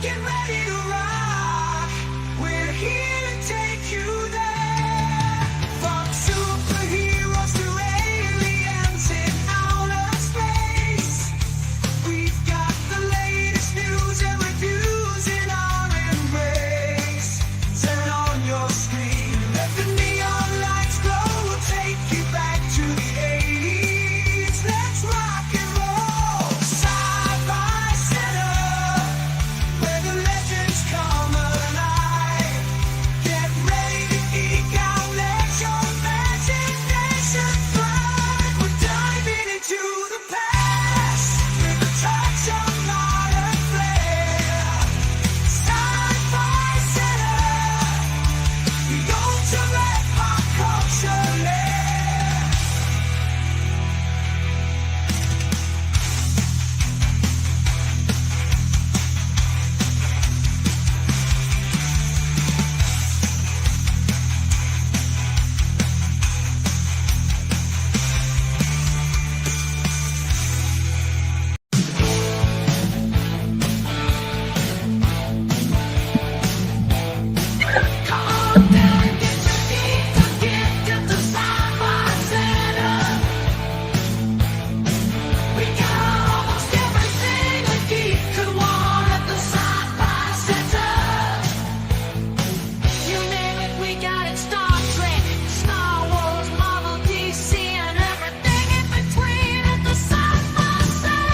Get ready to rock. We're here to take you there. From superheroes to aliens in outer space, we've got the latest news and reviews in our embrace. Turn on your screen, let the neon lights glow. We'll take you back to the 80s. Let's rock and roll. Sci-Fi Center, where the legends come alive. Get ready to geek out, let your imagination fly. We're diving into the past with a touch of modern flair. Sci-Fi Center, the ultimate pop culture lair. Come down, get your geek to gift at the Sci-Fi Center. We got almost everything a geek could want at the Sci-Fi Center. You name it, we got it. Star Trek, Star Wars, Marvel, DC, and everything in between at the Sci-Fi Center.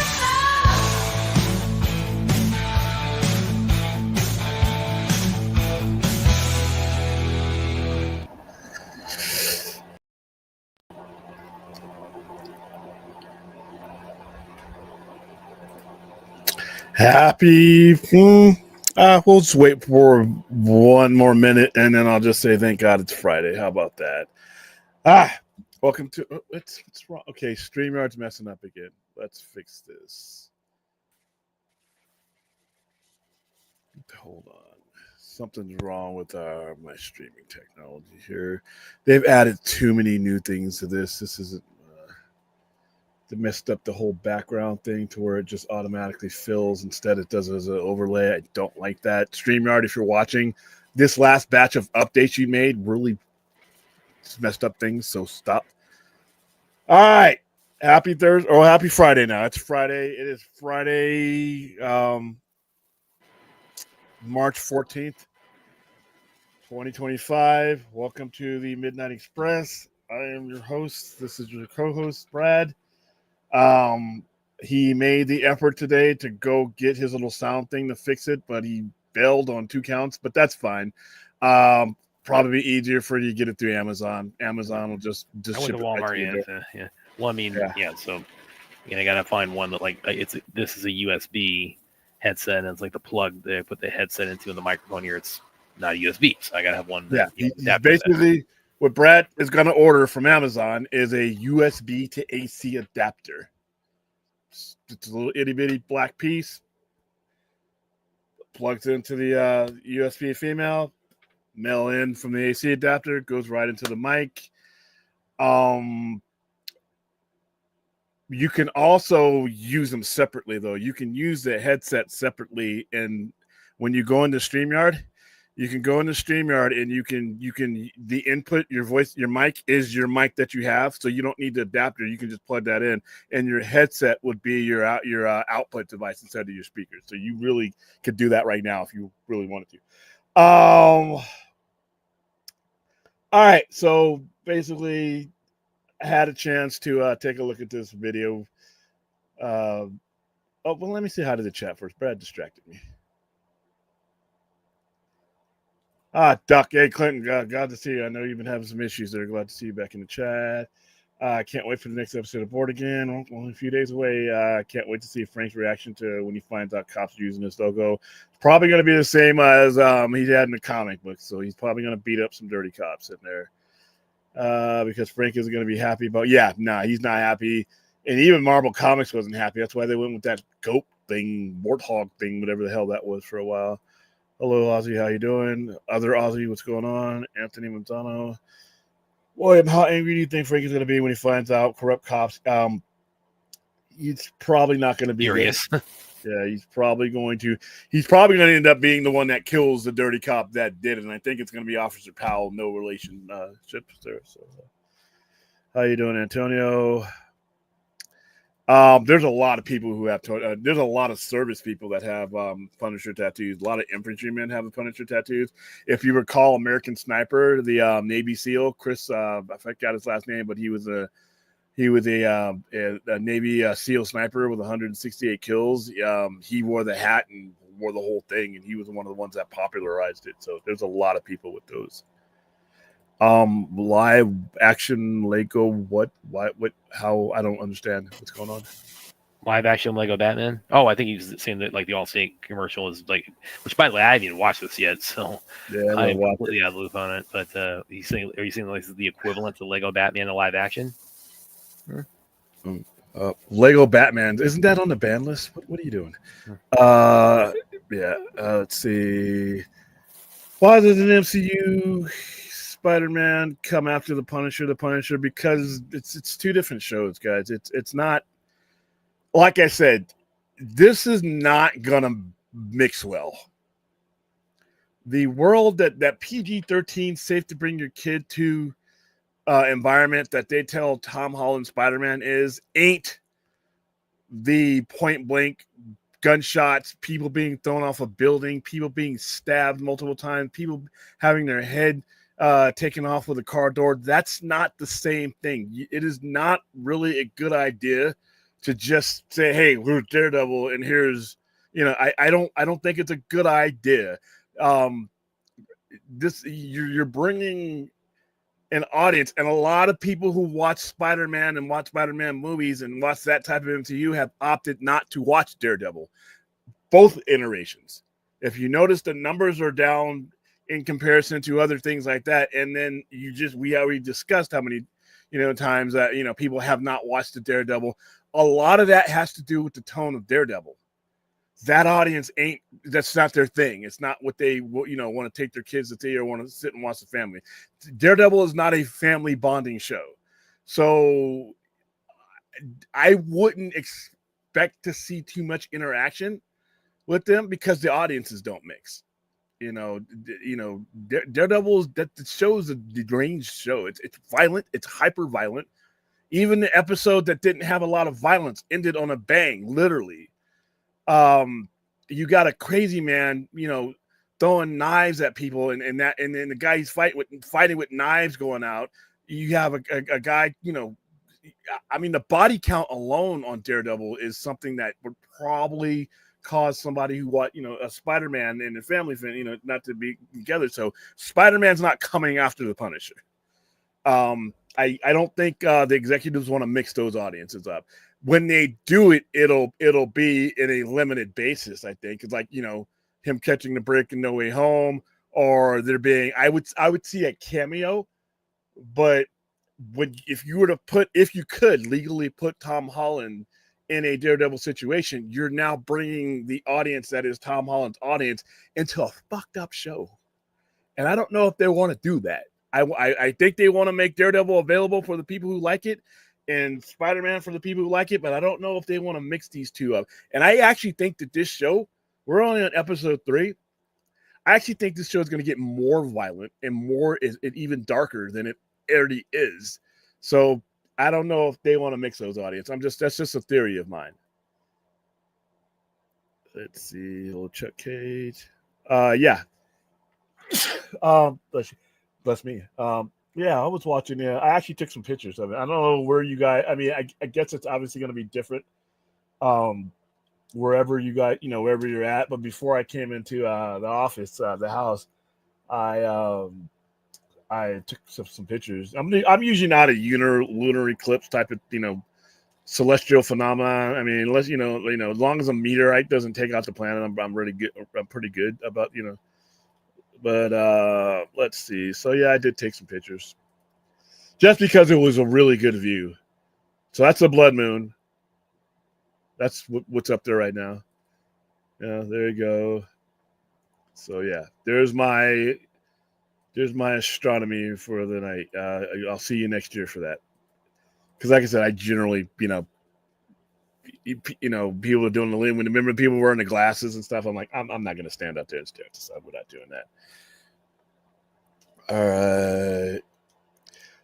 Happy. We'll just wait for one more minute, and then I'll just say thank God it's Friday. How about that? Welcome to. What's wrong? Okay, StreamYard's messing up again. Let's fix this. Hold on. Something's wrong with my streaming technology here. They've added too many new things to this. This isn't. They messed up the whole background thing to where it just automatically fills. Instead, it does it as an overlay. I don't like that. StreamYard, if you're watching, this last batch of updates you made really messed up things, so stop. All right. Happy Thursday, or happy Friday now. It's Friday. It is Friday, March 14th, 2025. Welcome to the Midnight Express. I am your host. This is your co-host, Brad. He made the effort today to go get his little sound thing to fix it, but he bailed on 2 counts, but that's fine. Probably be easier for you to get it through Amazon. Amazon will just I went ship to it right Walmart. to your door. Yeah. Well, I mean, Yeah. yeah. So, I gotta find one that this is a USB headset, and it's like the plug they put the headset into, and the microphone here. It's not a USB, so I gotta have one. Yeah, That, he's basically what Brad is going to order from Amazon is a USB to AC adapter. It's a little itty bitty black piece. Plugs into the USB female. Mail in from the AC adapter, goes right into the mic. You can also use them separately, though. You can use the headset separately, and when you go into StreamYard, you can go into StreamYard and you can the input, your voice, your mic is your mic that you have, so you don't need the adapter. You can just plug that in, and your headset would be your output device instead of your speakers. So you really could do that right now if you really wanted to. All right, so basically, I had a chance to take a look at this video. Oh, well, let me see how did the chat first. Brad distracted me. Duck. Hey, Clinton, glad to see you. I know you've been having some issues there. Glad to see you back in the chat. I can't wait for the next episode of Board Again. Only a few days away. I can't wait to see Frank's reaction to when he finds out cops are using this logo. It's probably going to be the same as he had in the comic book. So he's probably going to beat up some dirty cops in there. Because Frank isn't going to be happy about. Yeah, he's not happy. And even Marvel Comics wasn't happy. That's why they went with that goat thing, warthog thing, whatever the hell that was for a while. Hello, Ozzy. How you doing? Other Ozzy, what's going on? Anthony Manzano. William, how angry do you think Frank is going to be when he finds out corrupt cops? He's probably not going to be furious. Yeah, he's probably going to end up being the one that kills the dirty cop that did it. And I think it's going to be Officer Powell, no relationship there. So, how you doing, Antonio? There's a lot of people who have. There's a lot of service people that have Punisher tattoos. A lot of infantrymen have the Punisher tattoos. If you recall, American Sniper, the Navy SEAL, Chris, I forgot his last name, but he was a Navy SEAL sniper with 168 kills. He wore the hat and wore the whole thing, and he was one of the ones that popularized it. So there's a lot of people with those. Live action Lego. What? How? I don't understand what's going on. Live action Lego Batman. Oh, I think he's saying that like the Allstate commercial is like, which by the way, I haven't even watched this yet, so Yeah, I'm completely out of the loop on it. But he's saying, are you saying like this is the equivalent to Lego Batman in live action? Lego Batman. Isn't that on the ban list? What are you doing? Yeah. Let's see. Why does an MCU Spider-Man come after the Punisher? The Punisher, because it's two different shows, guys. It's not, like I said, this is not gonna mix well. The world that PG-13 safe to bring your kid to environment that they tell Tom Holland Spider-Man ain't the point blank gunshots, people being thrown off a building, people being stabbed multiple times, people having their head taken off with a car door. That's not the same thing. It is not really a good idea to just say, hey, we're Daredevil and here's, I don't think it's a good idea. You're bringing an audience, and a lot of people who watch Spider-Man and watch Spider-Man movies and watch that type of MCU have opted not to watch Daredevil. Both iterations. If you notice, the numbers are down in comparison to other things like that, and then we already discussed how many times that people have not watched the Daredevil. A lot of that has to do with the tone of Daredevil. That audience that's not their thing. It's not what they want to take their kids to see or want to sit and watch the family. Daredevil is not a family bonding show. So I wouldn't expect to see too much interaction with them because the audiences don't mix. Daredevil that shows a deranged show. It's violent, it's hyper violent. Even the episode that didn't have a lot of violence ended on a bang, literally. You got a crazy man, throwing knives at people, and then the guy he's fighting with knives going out. You have a guy, the body count alone on Daredevil is something that would probably cause somebody who a Spider-Man and a family fan, not to be together. So Spider-Man's not coming after the Punisher. I don't think the executives want to mix those audiences up. When they do it, it'll be in a limited basis. I think it's like him catching the brick in No Way Home, or there being I would see a cameo, but if you could legally put Tom Holland in a Daredevil situation, you're now bringing the audience that is Tom Holland's audience into a fucked up show, and I don't know if they want to do that. I think they want to make Daredevil available for the people who like it, and Spider-Man for the people who like it, but I don't know if they want to mix these two up. And I actually think that this show, we're only on episode 3. I actually think this show is going to get more violent and even darker than it already is. So I don't know if they want to mix those audiences. That's just a theory of mine. Let's see, little Chuck Cage. Yeah. Bless me. Yeah, I was watching. Yeah, I actually took some pictures of it. I don't know where you guys. I mean, I guess it's obviously going to be different, wherever you guys, wherever you're at. But before I came into the office, the house, I took some pictures. I'm usually not a lunar eclipse type of celestial phenomena. I mean, unless as long as a meteorite doesn't take out the planet, I'm really good. I'm pretty good about But let's see. So yeah, I did take some pictures just because it was a really good view. So that's a blood moon. That's what's up there right now. Yeah, there you go. So yeah, there's my astronomy for the night. I'll see you next year for that. Because like I said, I generally, people are doing the lean. When remember people wearing the glasses and stuff, I'm like, I'm not going to stand up there and stare at the sub. We're not doing that. All right.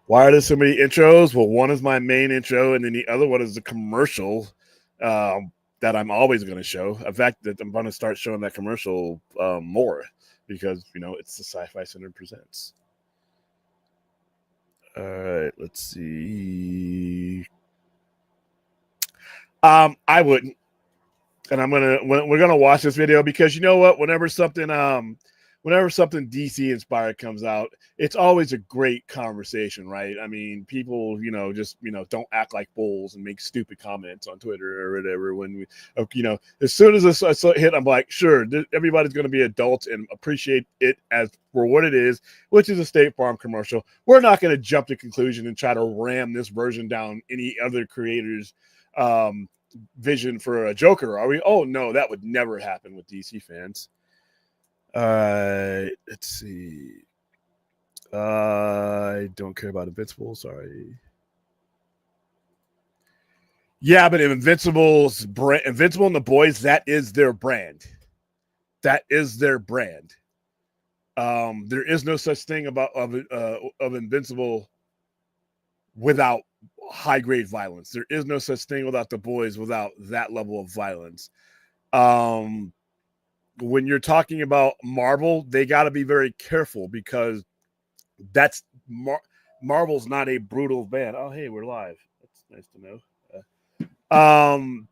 Why are there so many intros? Well, one is my main intro, and then the other one is the commercial that I'm always going to show. In fact, that I'm going to start showing that commercial more because it's the Sci-Fi Center presents. All right, let's see. I wouldn't, and we're gonna watch this video because you know what? Whenever something DC inspired comes out, it's always a great conversation, right? I mean, people, just don't act like fools and make stupid comments on Twitter or whatever. When we, as soon as I hit, I'm like, sure, everybody's gonna be adults and appreciate it as for what it is, which is a State Farm commercial. We're not gonna jump to conclusion and try to ram this version down any other creators. Vision for a Joker, are we? Oh no, that would never happen with DC fans. Let's see. I don't care about Invincible. Sorry. Yeah, but Invincible's brand, Invincible and the Boys, that is their brand. That is their brand. There is no such thing of Invincible without high grade violence. There is no such thing without the Boys without that level of violence. When you're talking about Marvel, they got to be very careful because that's Marvel's not a brutal band. Oh, hey, we're live. That's nice to know.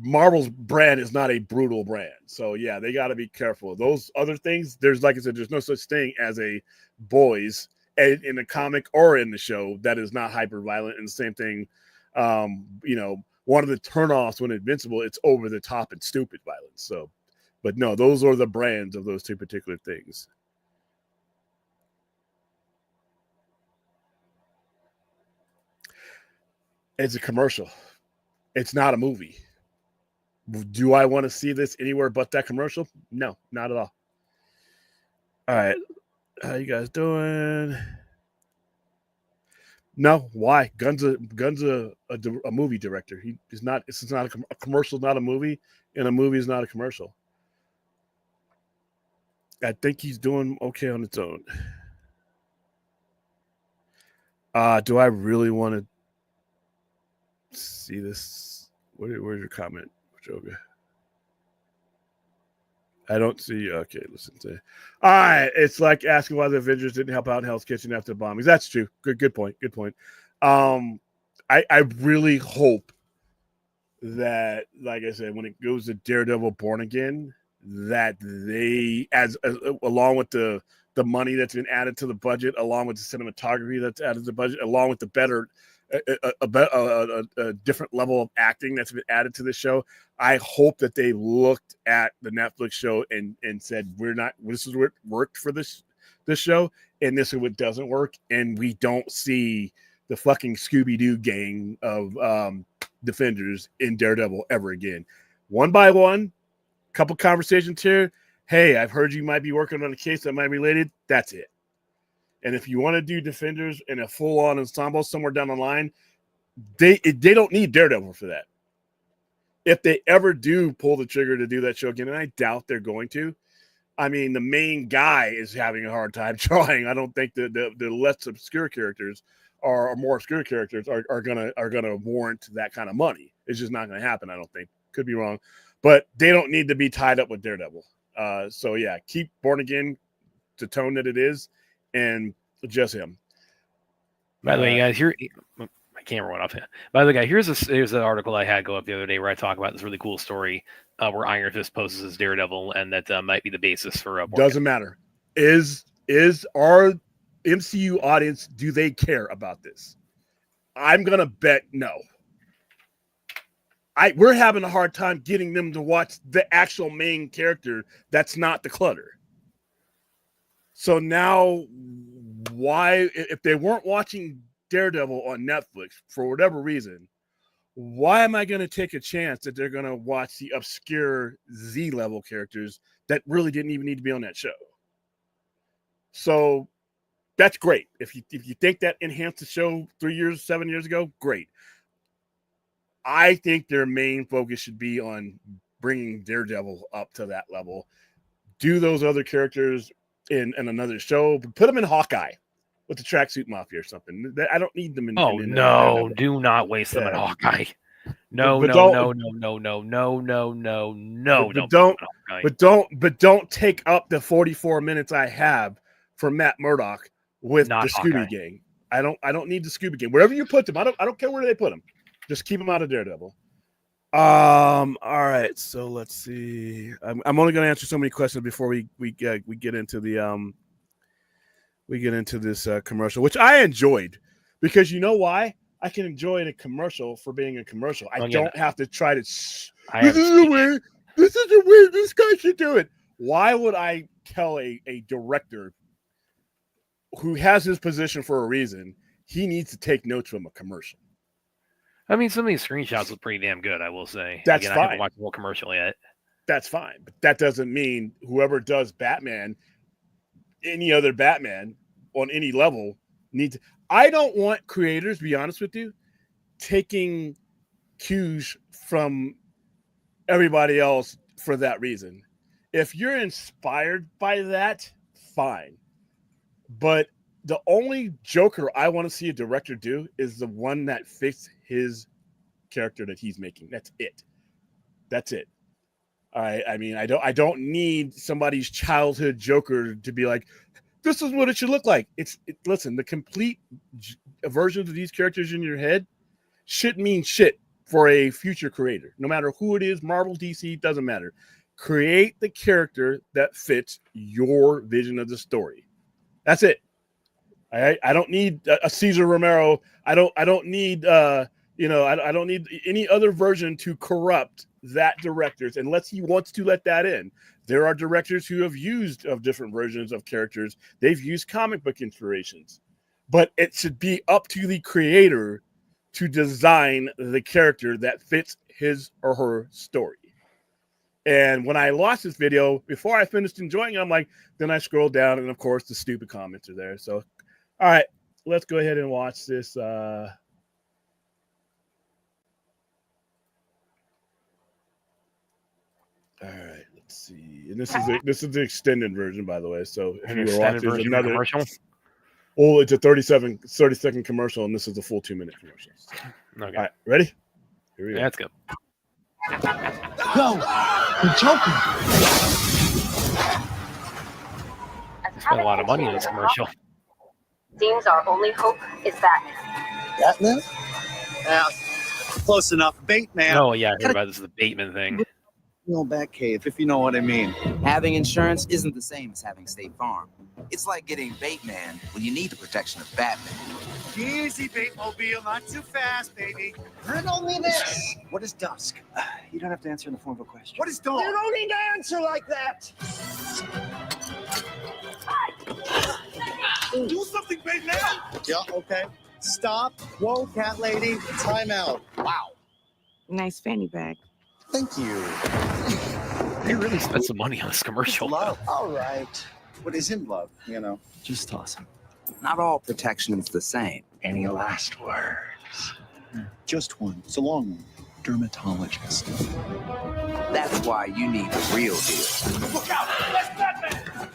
Marvel's brand is not a brutal brand. So yeah, they got to be careful. Those other things, there's, like I said, there's no such thing as a Boys in the comic or in the show that is not hyper violent. And the same thing, one of the turnoffs when Invincible, it's over the top and stupid violence. So, but no, those are the brands of those two particular things. It's a commercial. It's not a movie. Do I want to see this anywhere but that commercial? No, not at all. All right. How you guys doing? No, why? Gun's a movie director. He's not. It's not a commercial. Not a movie, and a movie is not a commercial. I think he's doing okay on its own. Do I really want to see this? Where's your comment, Joga? I don't see. Okay, listen to. All right, it's like asking why the Avengers didn't help out in Hell's Kitchen after the bombings. That's true. Good point. Good point. I really hope that, like I said, when it goes to Daredevil Born Again, that they, as along with the money that's been added to the budget, along with the cinematography that's added to the budget, along with the better. A different level of acting that's been added to the show. I hope that they looked at the Netflix show and said, this is what worked for this show, and this is what doesn't work, and we don't see the fucking Scooby-Doo gang of Defenders in Daredevil ever again. One by one, couple conversations here. Hey, I've heard you might be working on a case that might be related. That's it. And if you want to do Defenders in a full-on ensemble somewhere down the line, they don't need Daredevil for that. If they ever do pull the trigger to do that show again, and I doubt they're going to, I mean, the main guy is having a hard time trying. I don't think the less obscure characters or more obscure characters are gonna warrant that kind of money. It's just not going to happen. I don't think. Could be wrong, but they don't need to be tied up with Daredevil. So yeah, keep Born Again the tone that it is. And just him. By the way, guys, here my camera went off. By the way, guys, here's an article I had go up the other day where I talk about this really cool story where Iron Fist poses as Daredevil, and that might be the basis for. Doesn't matter. Is our MCU audience, do they care about this? I'm gonna bet no. We're having a hard time getting them to watch the actual main character that's not the Clutter. So now, why, if they weren't watching Daredevil on Netflix for whatever reason, why am I going to take a chance that they're going to watch the obscure Z-level characters that really didn't even need to be on that show? So that's great. If you think that enhanced the show 7 years ago, great. I think their main focus should be on bringing Daredevil up to that level. Do those other characters in another show. Put them in Hawkeye with the Tracksuit Mafia or something. I don't need them in. Oh in no! Daredevil. Do not waste them in Yeah. Hawkeye. No, But no, don't- no, no, no, no, no, no, no, no. But Don't put them in Hawkeye. But don't take up the 44 minutes I have for Matt Murdock with Not the Scooby Hawkeye. Gang. I don't need the Scooby Gang. Wherever you put them, I don't care where they put them. Just keep them out of Daredevil. All right. So let's see. I'm only going to answer so many questions before we get into the this commercial, which I enjoyed, because you know why? I can enjoy a commercial for being a commercial. I don't have to try to. This is the way this guy should do it. Why would I tell a director who has his position for a reason he needs to take notes from a commercial? I mean, some of these screenshots look pretty damn good, I will say. That's I fine. haven't watched the whole commercial yet. That's fine, but that doesn't mean whoever does Batman, any other Batman on any level, needs. I don't want creators, to be honest with you, taking cues from everybody else for that reason. If you're inspired by that, fine. But the only Joker I want to see a director do is the one that fits his character that he's making. That's it. That's it. All right. I mean, I don't need somebody's childhood Joker to be like, this is what it should look like. Listen, the complete versions of these characters in your head shouldn't mean shit for a future creator. No matter who it is, Marvel, DC, doesn't matter. Create the character that fits your vision of the story. That's it. I don't need a Cesar Romero. I don't need I don't need any other version to corrupt that directors unless he wants to let that in. There are directors who have used of different versions of characters. They've used comic book inspirations, but it should be up to the creator to design the character that fits his or her story. And when I lost this video, before I finished enjoying it, I'm like, then I scrolled down, and of course the stupid comments are there. So, all right, let's go ahead and watch this. All right, let's see. And this is the extended version, by the way. So if An you were extended watching version of the another commercial. oh, it's a 30-second commercial, and this is a full 2-minute commercial. So, Okay, all right, ready? Here we go. that's good. No, the Joker. Spent a lot of money on this commercial. Seems our only hope is Batman. Batman? Yeah, close enough. Bait man. Oh yeah, I heard about this the Bateman thing. No Batcave, if you know what I mean. Having insurance isn't the same as having State Farm. It's like getting Bateman when you need the protection of Batman. Easy, Batemobile, not too fast, baby. Riddle me this. What is dusk? You don't have to answer in the form of a question. What is You dawn? don't need to answer like that. Do something, bait man. Yeah, okay. Stop. Whoa, cat lady. Time out. Wow. Nice fanny bag. Thank you. They really spent some money on this It's commercial. love. All right. What isn't love? You know, just toss him. Not all protection is the same. Any last words? Just one. It's a long one. Dermatologist. That's why you need the real deal. Look out! That's Batman!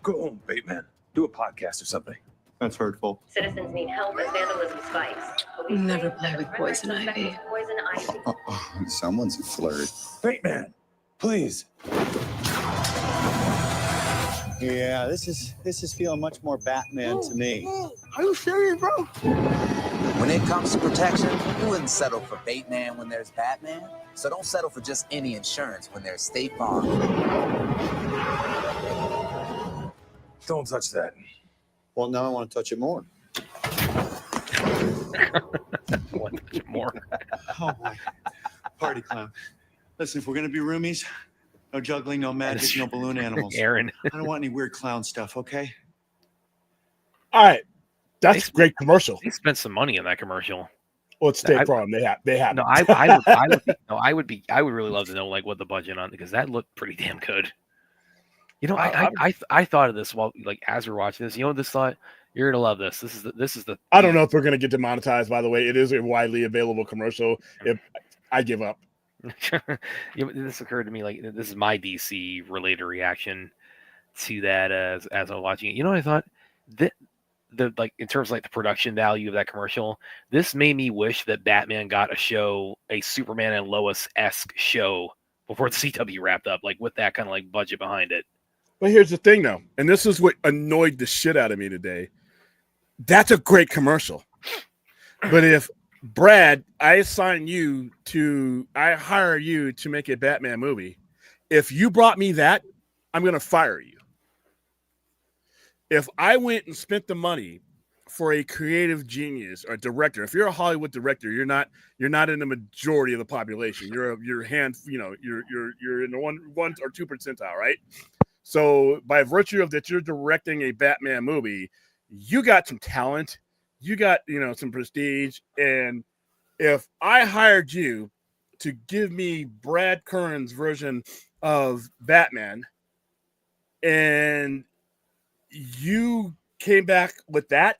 Go home, Bateman. Do a podcast or something. That's hurtful. Citizens need help as vandalism spikes. Police Never say play that with the poison suspect ivy. is Poison ivy. Someone's a flirt. Bateman, please. Yeah, this is feeling much more Batman to me. Are you serious, bro? When it comes to protection, you wouldn't settle for Bateman when there's Batman. So don't settle for just any insurance when there's State Farm. Don't touch that. Well, now I want to touch it more. One more. Oh boy. Party clown. Listen, if we're gonna be roomies, no juggling, no magic, no balloon animals. Aaron. I don't want any weird clown stuff, okay? All right, that's a great commercial. They spent some money on that commercial. Well, it's State Farm. They have. No, it. I would really love to know like what the budget on because that looked pretty damn good. You know, I thought of this while like as we're watching this. You know, this thought You're gonna love this. This is the. I don't know if we're gonna get demonetized. By the way, it is a widely available commercial. If I give up. This occurred to me like this is my DC related reaction to that as I was watching it. You know what I thought? The like in terms of like the production value of that commercial, this made me wish that Batman got a Superman and Lois-esque show before the CW wrapped up, like with that kind of like budget behind it. But here's the thing, though, and this is what annoyed the shit out of me today. That's a great commercial, but if Brad, I hire you to make a Batman movie. If you brought me that, I'm going to fire you. If I went and spent the money for a creative genius or director, if you're a Hollywood director, you're not in the majority of the population. You're in the 1 or 2 percentile, right? So by virtue of that, you're directing a Batman movie, you got some talent, you got some prestige, and if I hired you to give me Brad Kern's version of Batman, and you came back with that,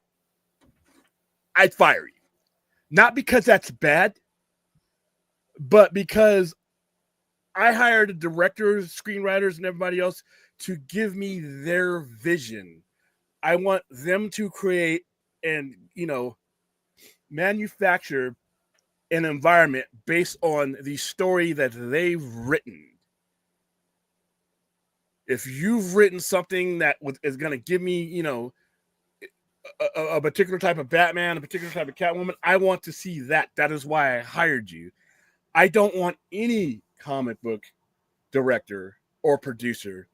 I'd fire you. Not because that's bad, but because I hired the directors, screenwriters, and everybody else to give me their vision. I want them to create and, manufacture an environment based on the story that they've written. If you've written something that is going to give me, a particular type of Batman, a particular type of Catwoman, I want to see that. That is why I hired you. I don't want any comic book director or producer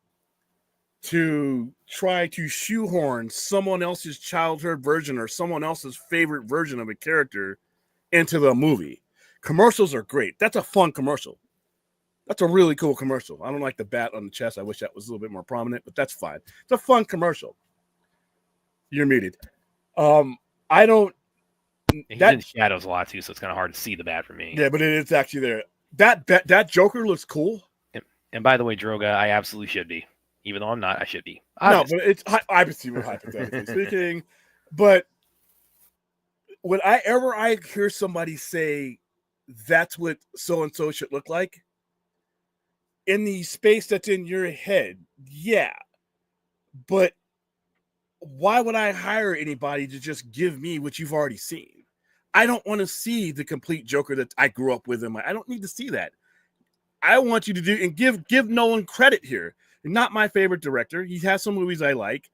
to try to shoehorn someone else's childhood version or someone else's favorite version of a character into the movie. Commercials are great. That's a fun commercial. That's a really cool commercial. I don't like the bat on the chest. I wish that was a little bit more prominent, but that's fine. It's a fun commercial. You're muted. I don't. He's in shadows a lot too, so it's kind of hard to see the bat for me. Yeah, but it's actually there. That Joker looks cool. And by the way, Droga, I absolutely should be. Even though I'm not, I should be. No, but it's obviously we're hypothetically speaking. But whenever I hear somebody say that's what so and so should look like, in the space that's in your head, yeah. But why would I hire anybody to just give me what you've already seen? I don't want to see the complete Joker that I grew up with. I don't need to see that. I want you to do and give Nolan credit here. Not my favorite director. He has some movies I like.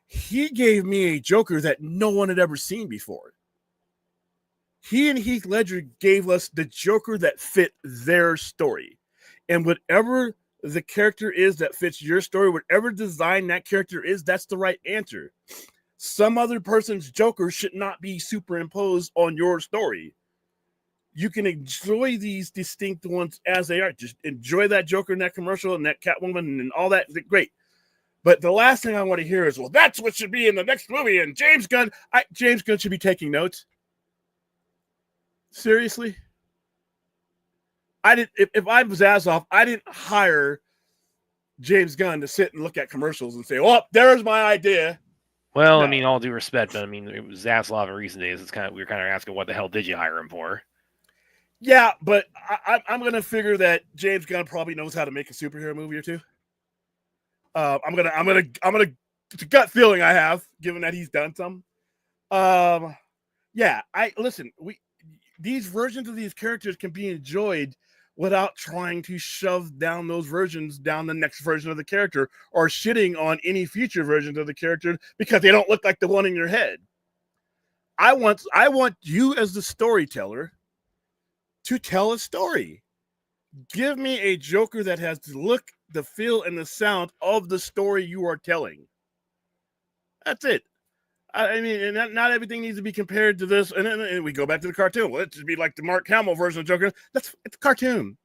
He gave me a Joker that no one had ever seen before. He and Heath Ledger gave us the Joker that fit their story. And whatever the character is that fits your story, whatever design that character is, that's the right answer. Some other person's Joker should not be superimposed on your story. You can enjoy these distinct ones as they are. Just enjoy that Joker in that commercial and that Catwoman and all that. Great. But the last thing I want to hear is, well, that's what should be in the next movie. And James Gunn should be taking notes. Seriously? If I was Zaslav, I didn't hire James Gunn to sit and look at commercials and say, oh, there's my idea. Well, No. I mean, all due respect, but I mean, it was Zaslav in recent days. We were kind of asking, what the hell did you hire him for? Yeah, but I'm gonna figure that James Gunn probably knows how to make a superhero movie or two. I'm gonna. It's a gut feeling I have, given that he's done some. Yeah. These versions of these characters can be enjoyed without trying to shove down those versions down the next version of the character or shitting on any future versions of the character because they don't look like the one in your head. I want you as the storyteller to tell a story. Give me a Joker that has the look, the feel, and the sound of the story you are telling. That's it. I mean, and not everything needs to be compared to this. And we go back to the cartoon. Well, it should be like the Mark Hamill version of Joker. It's a cartoon.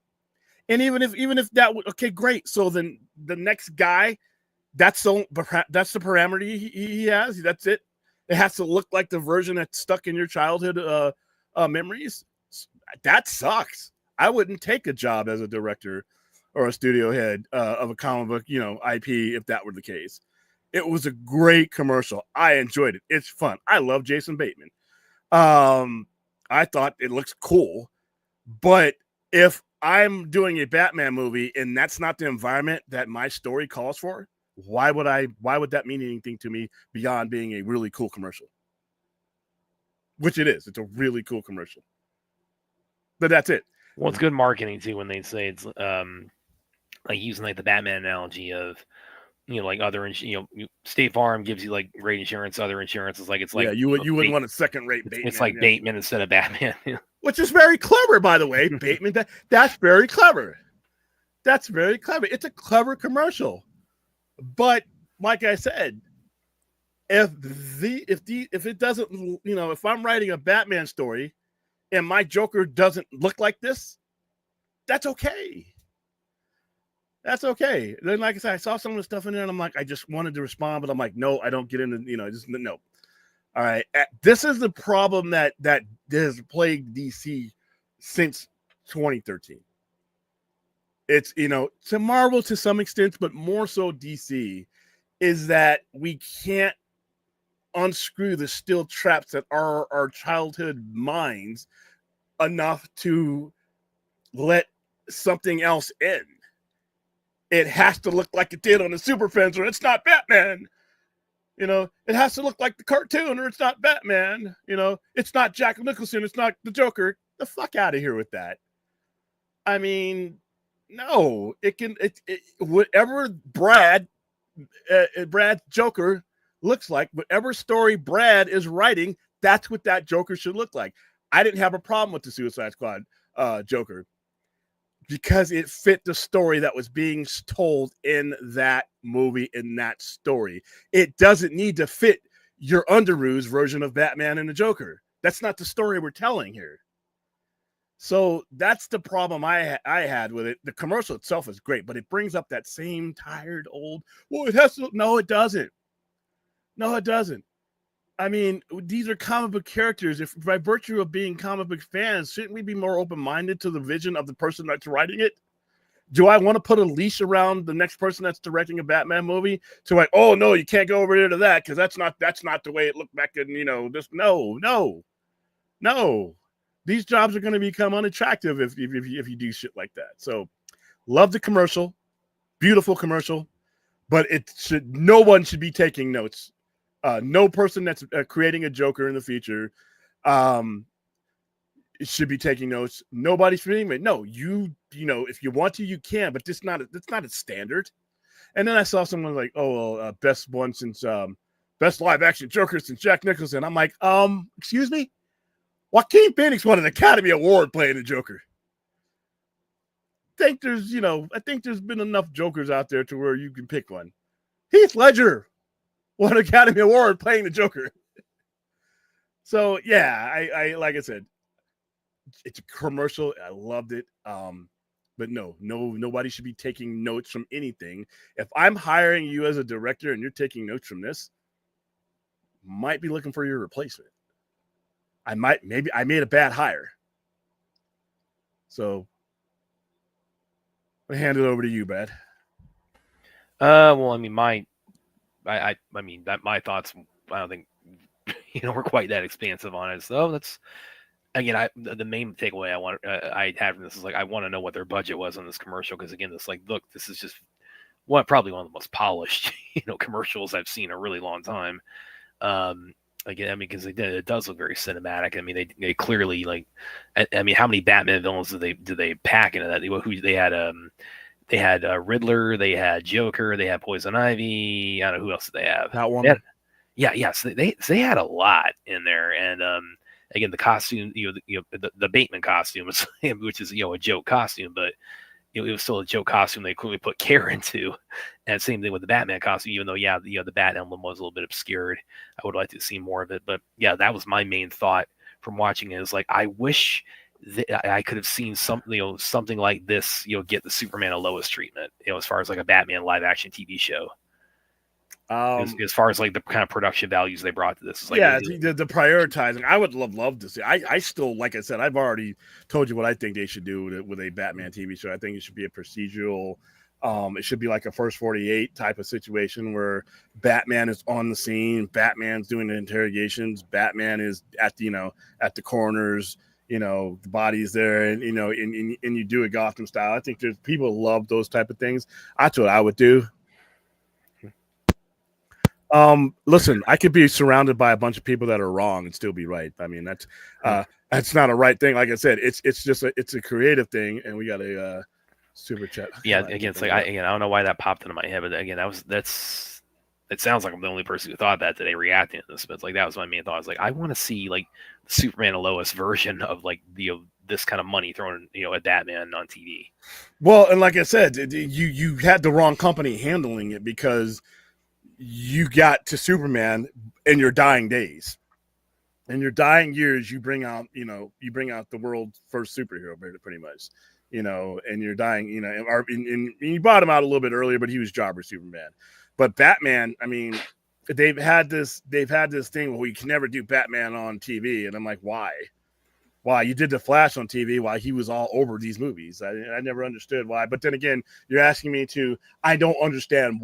And even if that would, okay, great. So then the next guy, that's the parameter he has. That's it. It has to look like the version that's stuck in your childhood memories. That sucks. I wouldn't take a job as a director or a studio head of a comic book, IP, if that were the case. It was a great commercial. I enjoyed it. It's fun. I love Jason Bateman. I thought it looks cool, but if I'm doing a Batman movie and that's not the environment that my story calls for, why would that mean anything to me beyond being a really cool commercial? Which it is. It's a really cool commercial. But that's it. Well, it's good marketing too when they say it's like using like the Batman analogy of, you know, like other, State Farm gives you like great insurance. Other insurance is like, it's like, yeah, you wouldn't want a second rate Bateman. It's like Bateman instead of Batman. Which is very clever, by the way. Bateman, that's very clever. That's very clever. It's a clever commercial. But like I said, if it doesn't, you know, if I'm writing a Batman story and my Joker doesn't look like this, that's okay. That's okay. Then, like I said, I saw some of the stuff in there and I'm like, I just wanted to respond, but I'm like, no, I don't get into, you know, just no. All right. This is the problem that has plagued DC since 2013. It's, you know, to Marvel to some extent, but more so DC, is that we can't unscrew the steel traps that are our childhood minds enough to let something else in. It has to look like it did on the Super Friends, or it's not Batman. You know, it has to look like the cartoon, or it's not Batman. You know, it's not Jack Nicholson, it's not the Joker. The fuck out of here with that. I mean, no, whatever Brad's Joker looks like, whatever story Brad is writing, that's what that Joker should look like. I didn't have a problem with the Suicide Squad Joker because it fit the story that was being told in that movie, in that story. It doesn't need to fit your Underoos version of Batman and the Joker. That's not the story we're telling here. So that's the problem I had with it. The commercial itself is great, but it brings up that same tired old, well, it has to, no, it doesn't. No, it doesn't. I mean, these are comic book characters. If by virtue of being comic book fans, shouldn't we be more open-minded to the vision of the person that's writing it? Do I want to put a leash around the next person that's directing a Batman movie to like, oh no, you can't go over there to that because that's not the way it looked back in, you know, this. No. These jobs are going to become unattractive if you do shit like that. So, love the commercial, beautiful commercial, but no one should be taking notes. No person that's creating a Joker in the future should be taking notes. Nobody should be. No, you know, if you want to, you can, but it's not a standard. And then I saw someone like, best one since best live action Joker since Jack Nicholson. I'm like, excuse me, Joaquin Phoenix won an Academy Award playing the Joker. I think there's been enough Jokers out there to where you can pick one. Heath Ledger won an Academy Award playing the Joker. So yeah, I like I said, it's a commercial. I loved it. But nobody should be taking notes from anything. If I'm hiring you as a director and you're taking notes from this, might be looking for your replacement. Maybe I made a bad hire. So I'll hand it over to you, Brad. Well, I mean, my thoughts, I don't think, we're quite that expansive on it. So that's, again, the main takeaway I had from this is like, I want to know what their budget was on this commercial. Cause again, this is just probably one of the most polished, commercials I've seen in a really long time. Again, I mean, because it does look very cinematic. I mean, they clearly I mean, how many Batman villains did they pack into that? They had Riddler, they had Joker, they had Poison Ivy. I don't know who else did they have. Catwoman. So they had a lot in there, and again, the costume, the Bateman costume, which is a joke costume, but it was still a joke costume they clearly put care into. And same thing with the Batman costume, even though the Bat emblem was a little bit obscured. I would like to see more of it, but yeah, that was my main thought from watching it. Is like, I wish that I could have seen something like this, get the Superman and Lois treatment, as far as like a Batman live action TV show. As far as like the kind of production values they brought to this, is like, the prioritizing. I would love to see. I still, like I said, I've already told you what I think they should do with a Batman TV show. I think it should be a procedural It should be like a first 48 type of situation where Batman is on the scene, Batman's doing the interrogations, Batman is at the, at the corners, the body's there, and and you do it Gotham style. I think there's people love those type of things. That's what I would do. Listen, I could be surrounded by a bunch of people that are wrong and still be right. I mean, that's not a right thing. Like I said, it's just it's a creative thing, and we got a super chat. Yeah, again, it's like I don't know why that popped into my head, but again, it sounds like I'm the only person who thought that today reacting to this, but it's like that was my main thought. I was like, I want to see like the Superman and Lois version of like this kind of money thrown at Batman on TV. Well, and like I said, you had the wrong company handling it, because you got to Superman in your dying days. In your dying years, you bring out the world's first superhero, pretty much, and you're dying, and you brought him out a little bit earlier, but he was jobber Superman. But Batman, I mean, they've had this thing where you can never do Batman on TV. And I'm like, why? You did the Flash on TV while he was all over these movies. I never understood why. But then again, you're asking me I don't understand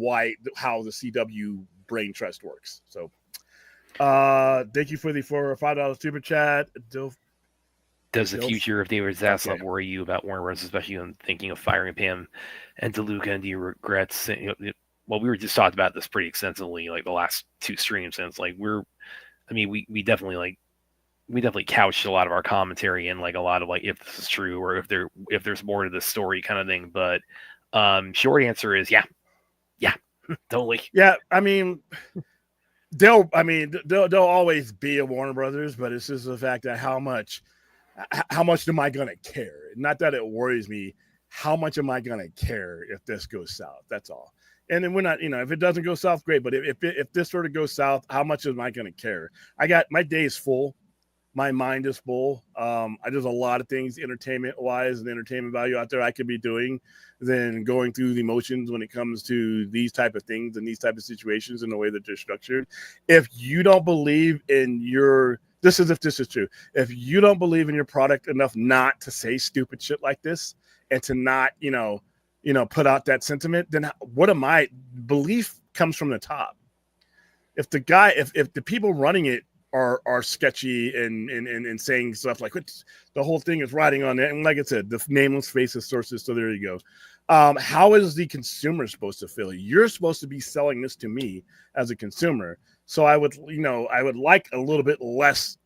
how the CW brain trust works. So thank you for $5 super chat. Does the future of David Zaslav worry you about Warner Bros., especially when thinking of firing Pam and DeLuca? And do you regret well, we were just talking about this pretty extensively, like the last two streams, and it's like we definitely couched a lot of our commentary in like a lot of like if this is true or if there's more to this story kind of thing. But short answer is yeah, totally. Yeah, I mean, they'll always be a Warner Brothers, but it's just the fact that how much am I gonna care? Not that it worries me. How much am I gonna care if this goes south? That's all. And then we're not, if it doesn't go south, great. But if this sort of goes south, how much am I gonna care? My day is full. My mind is full. There's a lot of things entertainment wise and entertainment value out there I could be doing than going through the motions when it comes to these type of things and these type of situations and the way that they're structured. If you don't believe in this is true. If you don't believe in your product enough not to say stupid shit like this and to not, put out that sentiment, then what am I? Belief comes from the top. If the people running it are sketchy and saying stuff like the whole thing is riding on it, and like I said, the nameless faces sources. So there you go. How is the consumer supposed to feel? You're supposed to be selling this to me as a consumer. So I would like a little bit less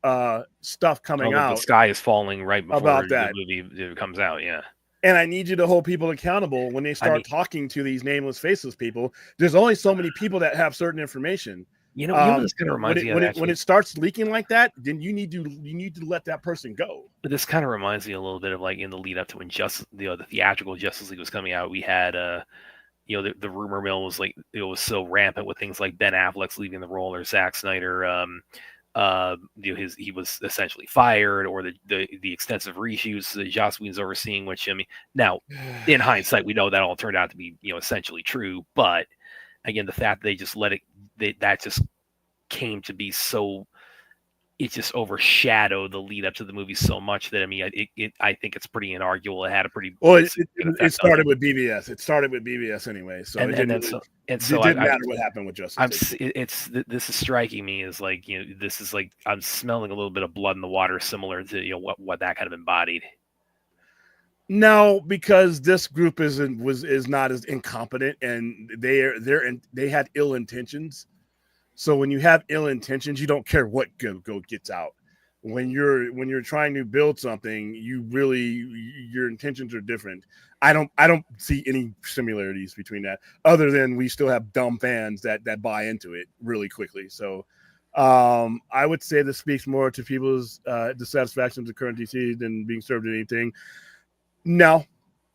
stuff coming out. The sky is falling right before about the movie comes out. Yeah. And I need you to hold people accountable when they start talking to these nameless faceless people. There's only so many people that have certain information. This kind of reminds me when it starts leaking like that, then you need to let that person go. But this kind of reminds me a little bit of like in the lead up to when the theatrical Justice League was coming out. We had the rumor mill was like it was so rampant with things like Ben Affleck's leaving the role or Zack Snyder. He was essentially fired, or the extensive reshoots that Joss Whedon's overseeing. Which now in hindsight, we know that all turned out to be essentially true. But again, the fact that they just let it. That just came to be so. It just overshadowed the lead up to the movie so much that I think it's pretty inarguable. It had a pretty it started with BVS. It started with BVS anyway, so it didn't matter what happened with Justice League. This is striking me as like this is like I'm smelling a little bit of blood in the water, similar to what that kind of embodied. No, because this group is not as incompetent, and they had ill intentions. So when you have ill intentions, you don't care what gets out. When you're trying to build something, your intentions are different. I don't see any similarities between that, other than we still have dumb fans that buy into it really quickly. So I would say this speaks more to people's dissatisfaction with the current DC than being served anything. No,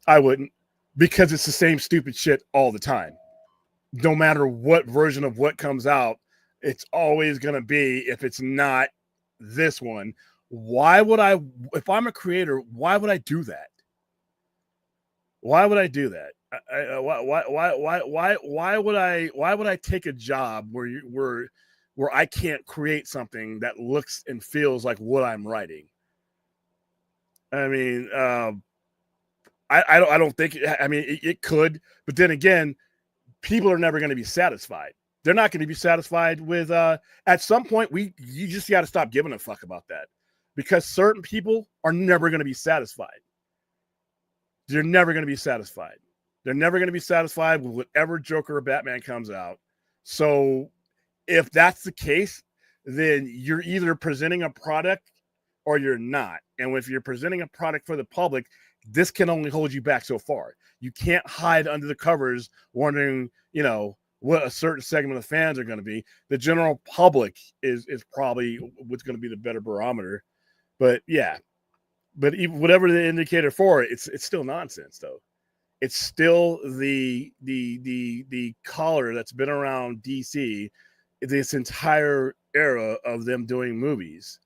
I wouldn't, because it's the same stupid shit all the time. No matter what version of what comes out, it's always going to be, if it's not this one, if I'm a creator, why would I do that? Why would I do that? Why would I take a job where I can't create something that looks and feels like what I'm writing? I mean, I don't think. I mean, it could, but then again, people are never going to be satisfied. They're not going to be satisfied with. At some point, you just got to stop giving a fuck about that, because certain people are never going to be satisfied. They're never going to be satisfied. They're never going to be satisfied with whatever Joker or Batman comes out. So, if that's the case, then you're either presenting a product or you're not. And if you're presenting a product for the public, this can only hold you back so far. You can't hide under the covers wondering, what a certain segment of fans are going to be. The general public is probably what's going to be the better barometer. But yeah, but even, whatever the indicator for it, it's still nonsense though. It's still the collar that's been around DC this entire era of them doing movies.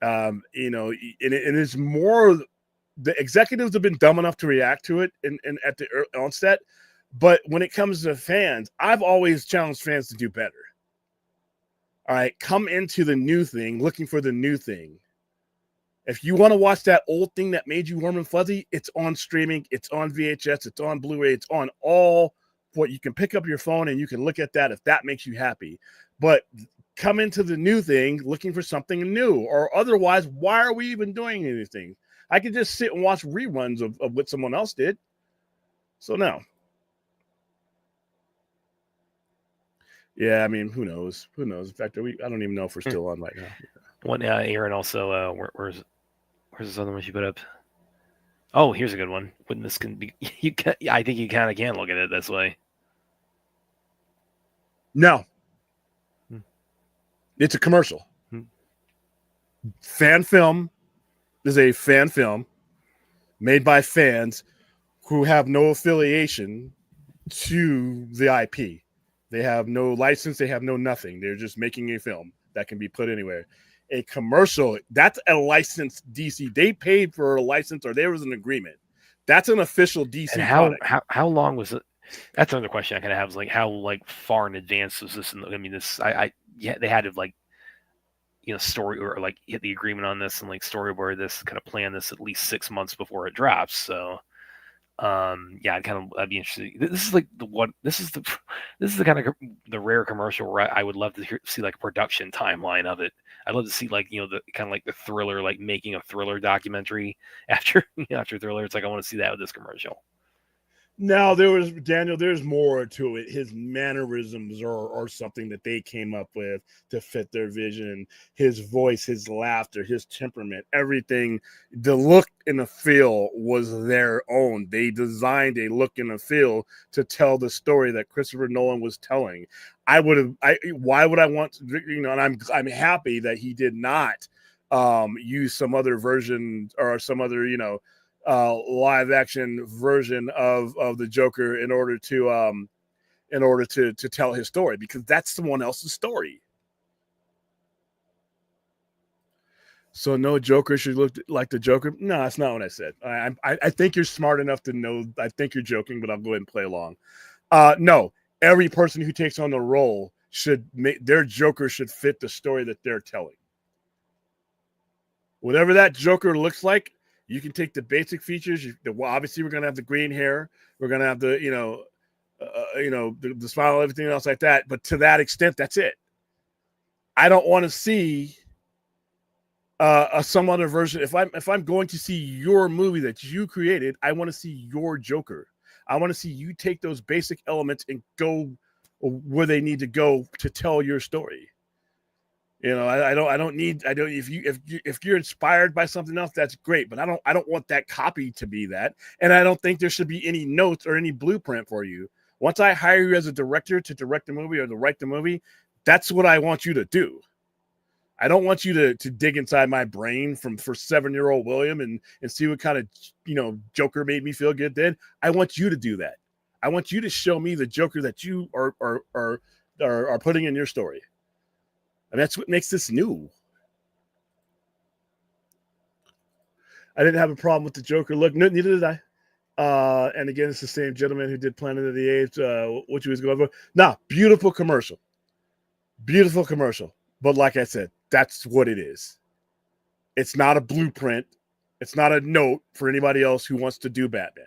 And it's more, the executives have been dumb enough to react to it and at the onset. But when it comes to fans, I've always challenged fans to do better. All right, come into the new thing looking for the new thing. If you want to watch that old thing that made you warm and fuzzy, it's on streaming, it's on VHS, it's on Blu-ray, it's on all what you can pick up your phone and you can look at that if that makes you happy. But come into the new thing looking for something new, or otherwise, why are we even doing anything? I could just sit and watch reruns of what someone else did. So no. Yeah, I mean, who knows? Who knows? In fact, I don't even know if we're still on right now. One, Aaron also, where's this other one she put up? Oh, here's a good one. When this can be, I think you kind of can look at it this way. No. It's a commercial. Fan film is a fan film made by fans who have no affiliation to the IP. They have no license. They have no nothing. They're just making a film that can be put anywhere. A commercial, that's a licensed DC. They paid for a license, or there was an agreement. That's an official DC. And how long was it? That's another question I kind of have. Is like how far in advance was this? I mean, they had to story or hit the agreement on this and storyboard this, kind of plan this at least 6 months before it drops. So I'd be interested. This is the kind of the rare commercial where I would love to see a production timeline of it. I'd love to see the kind of the Thriller, making a Thriller documentary after Thriller. It's I want to see that with this commercial. Now there's more to it. His mannerisms are something that they came up with to fit their vision. His voice, his laughter, his temperament, everything, the look and the feel was their own. They designed a look and a feel to tell the story that Christopher Nolan was telling. Why would I want to, and I'm happy that he did not use some other version or some other, live action version of the Joker in order to tell his story, because that's someone else's story. So no Joker should look like the Joker. No, that's not what I said. I think you're smart enough to know. I think you're joking, but I'll go ahead and play along. No, every person who takes on the role should make their Joker should fit the story that they're telling. Whatever that Joker looks like, you can take the basic features. Obviously, we're going to have the green hair. We're going to have the, the smile, everything else like that. But to that extent, that's it. I don't want to see some other version. If I'm going to see your movie that you created, I want to see your Joker. I want to see you take those basic elements and go where they need to go to tell your story. If you're inspired by something else, that's great, but I don't want that copy to be that. And I don't think there should be any notes or any blueprint for you. Once I hire you as a director to direct the movie or to write the movie, that's what I want you to do. I don't want you to dig inside my brain for 7-year-old William and see what kind of, Joker made me feel good then. I want you to do that. I want you to show me the Joker that you are putting in your story. And that's what makes this new. I didn't have a problem with the Joker look. Neither did I. And again, it's the same gentleman who did Planet of the Apes, which was going over. Now, beautiful commercial. Beautiful commercial. But like I said, that's what it is. It's not a blueprint. It's not a note for anybody else who wants to do Batman.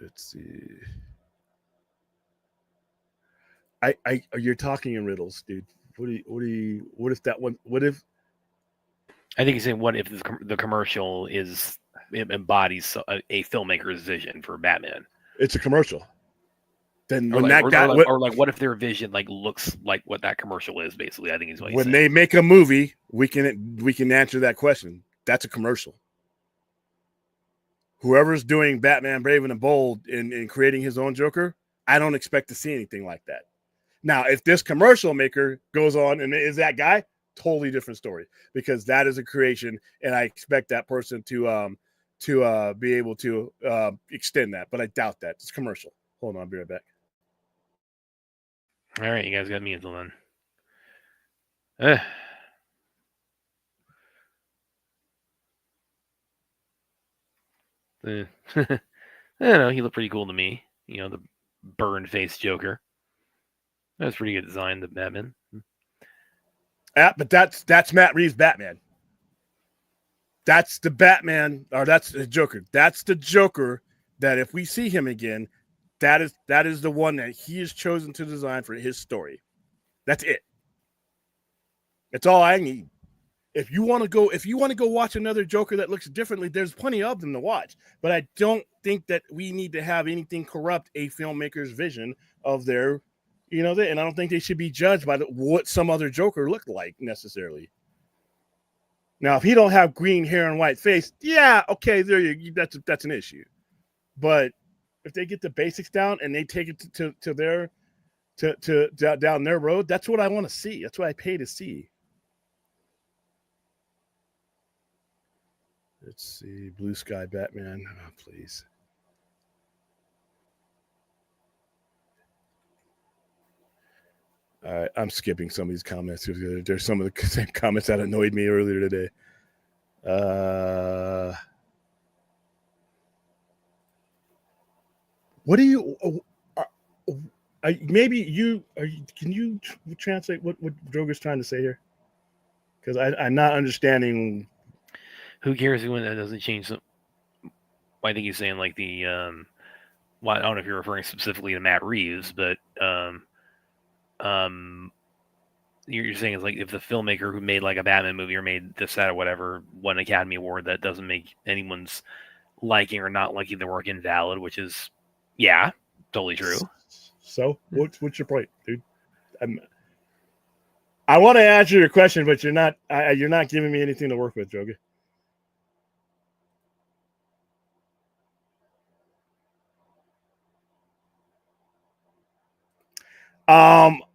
Let's see. You're talking in riddles, dude. What if that one? What if? I think he's saying, what if the commercial embodies a filmmaker's vision for Batman? It's a commercial. Then Or when what if their vision like looks like what that commercial is? Basically, I think is what he's when saying. they make a movie, we can answer that question. That's a commercial. Whoever's doing Batman Brave and the Bold in creating his own Joker, I don't expect to see anything like that. Now, if this commercial maker goes on and is that guy, totally different story, because that is a creation, and I expect that person to be able to extend that, but I doubt that. It's commercial. Hold on, I'll be right back. All right, you guys got me until then. I don't know. He looked pretty cool to me. You know, the burned face Joker. That was pretty good design. The Batman. But that's Matt Reeves' Batman. That's the Batman, or that's the Joker. That's the Joker that if we see him again, that is the one that he has chosen to design for his story. That's it. That's all I need. If you want to go watch another Joker that looks differently, there's plenty of them to watch. But I don't think that we need to have anything corrupt a filmmaker's vision of their, and I don't think they should be judged by what some other Joker looked like necessarily. Now, if he don't have green hair and white face, yeah, okay, that's an issue. But if they get the basics down and they take it to down their road, that's what I want to see. That's what I pay to see. Let's see, Blue Sky Batman, please. All right, I'm skipping some of these comments. There's some of the same comments that annoyed me earlier today. What do you? Can you translate what Droger's trying to say here? Because I'm not understanding. Who cares when that doesn't change? I think he's saying like the. Well, I don't know if you're referring specifically to Matt Reeves, but you're saying it's like if the filmmaker who made like a Batman movie or made this, that, or whatever won an Academy Award, that doesn't make anyone's liking or not liking the work invalid, which is, yeah, totally true. So what's your point, dude? I want to answer your question, but you're not giving me anything to work with, Droger.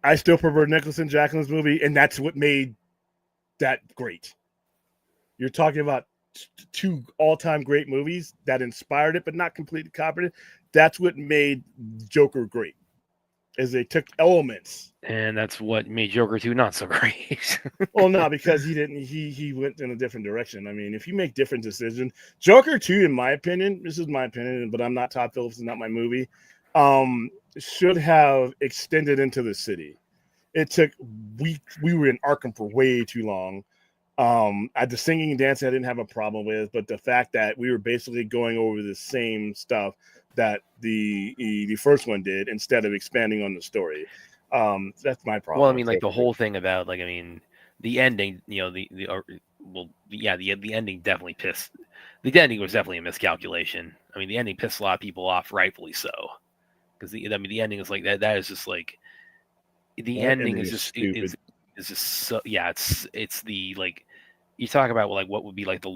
I still prefer Nicholson Jacqueline's movie, and that's what made that great. You're talking about two all-time great movies that inspired it, but not completely copied it. That's what made Joker great, is they took elements. And that's what made Joker 2 not so great. Well, no, because he went in a different direction. I mean, if you make different decisions, Joker 2, in my opinion, this is my opinion, but I'm not Todd Phillips, it's not my movie, should have extended into the city. It took we were in Arkham for way too long. The singing and dancing I didn't have a problem with, but the fact that we were basically going over the same stuff that the first one did instead of expanding on the story. That's my problem. Well, I mean, like the whole thing about like, I mean, the ending, the ending definitely pissed. The ending was definitely a miscalculation. I mean, the ending pissed a lot of people off, rightfully so. Because the ending is like that. That is just like the ending is just stupid. It's just so, yeah. It's the, like, you talk about like what would be like the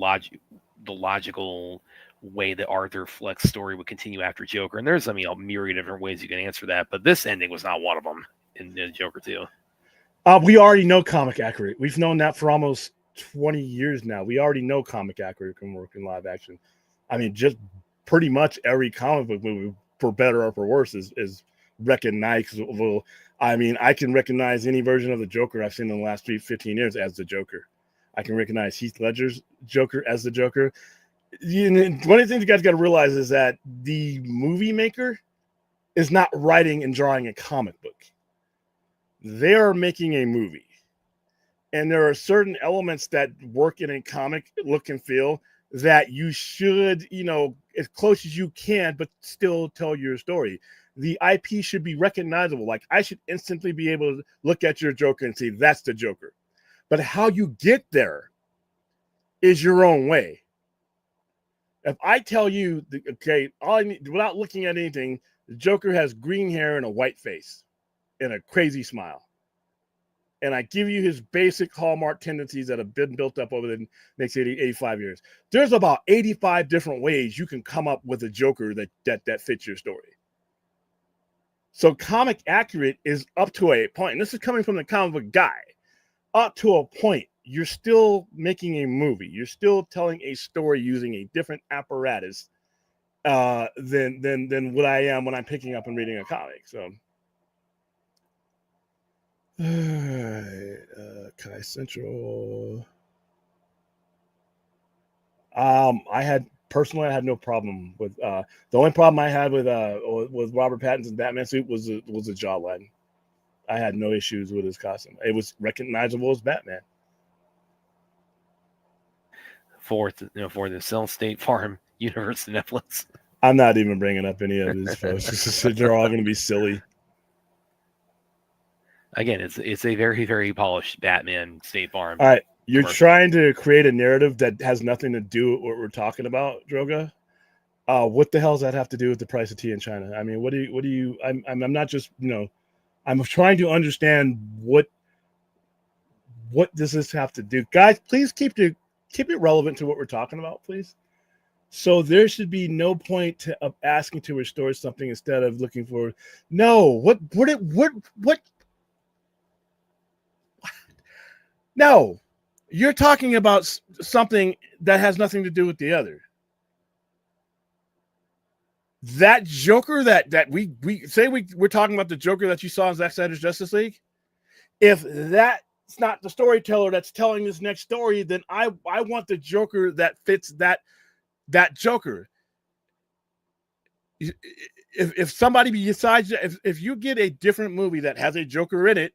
logical way that Arthur Fleck's story would continue after Joker, and there's a myriad of different ways you can answer that, but this ending was not one of them in Joker 2. We already know comic accurate. We've known that for almost 20 years now. We already know comic accurate can work in live action. I mean, just pretty much every comic book movie, for better or for worse, is recognizable. I mean, I can recognize any version of the Joker I've seen in the last 15 years as the Joker. I can recognize Heath Ledger's Joker as the Joker. One of the things you guys got to realize is that the movie maker is not writing and drawing a comic book. They are making a movie. And there are certain elements that work in a comic look and feel that you should, as close as you can, but still tell your story. The IP should be recognizable. Like, I should instantly be able to look at your Joker and say, that's the Joker. But how you get there is your own way. If I tell you, okay, all I need, without looking at anything, the Joker has green hair and a white face and a crazy smile. And I give you his basic hallmark tendencies that have been built up over the next 85 years. There's about 85 different ways you can come up with a Joker that fits your story. So comic accurate is up to a point. And this is coming from the comic book guy. Up to a point, you're still making a movie. You're still telling a story using a different apparatus than what I am when I'm picking up and reading a comic. So, Kai Central. I had no problem with the only problem I had with Robert Pattinson's Batman suit was the jawline. I had no issues with his costume. It was recognizable as Batman. For the Cell State Farm Universe Netflix. I'm not even bringing up any of these folks. They're all going to be silly. Again, it's a very, very polished Batman State Farm. All right, you're commercial. trying to create a narrative that has nothing to do with what we're talking about, Droga. What the hell does that have to do with the price of tea in China? I mean, what do you? I'm not just I'm trying to understand what does this have to do, guys. Please keep it relevant to what we're talking about, please. So there should be no point of asking to restore something instead of looking for what. No, you're talking about something that has nothing to do with the other. That Joker that we're talking about the Joker that you saw in Zack Snyder's Justice League. If that's not the storyteller that's telling this next story, then I want the Joker that fits that Joker. If somebody besides, if you get a different movie that has a Joker in it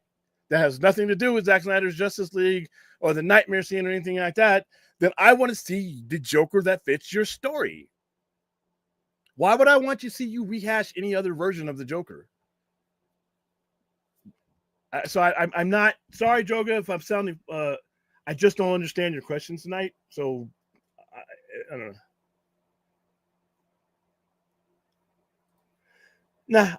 that has nothing to do with Zack Snyder's Justice League or the Nightmare Scene or anything like that, then I want to see the Joker that fits your story. Why would I want to see you rehash any other version of the Joker? So I'm not sorry, Droga, if I'm sounding. I just don't understand your questions tonight. So I don't know. Nah,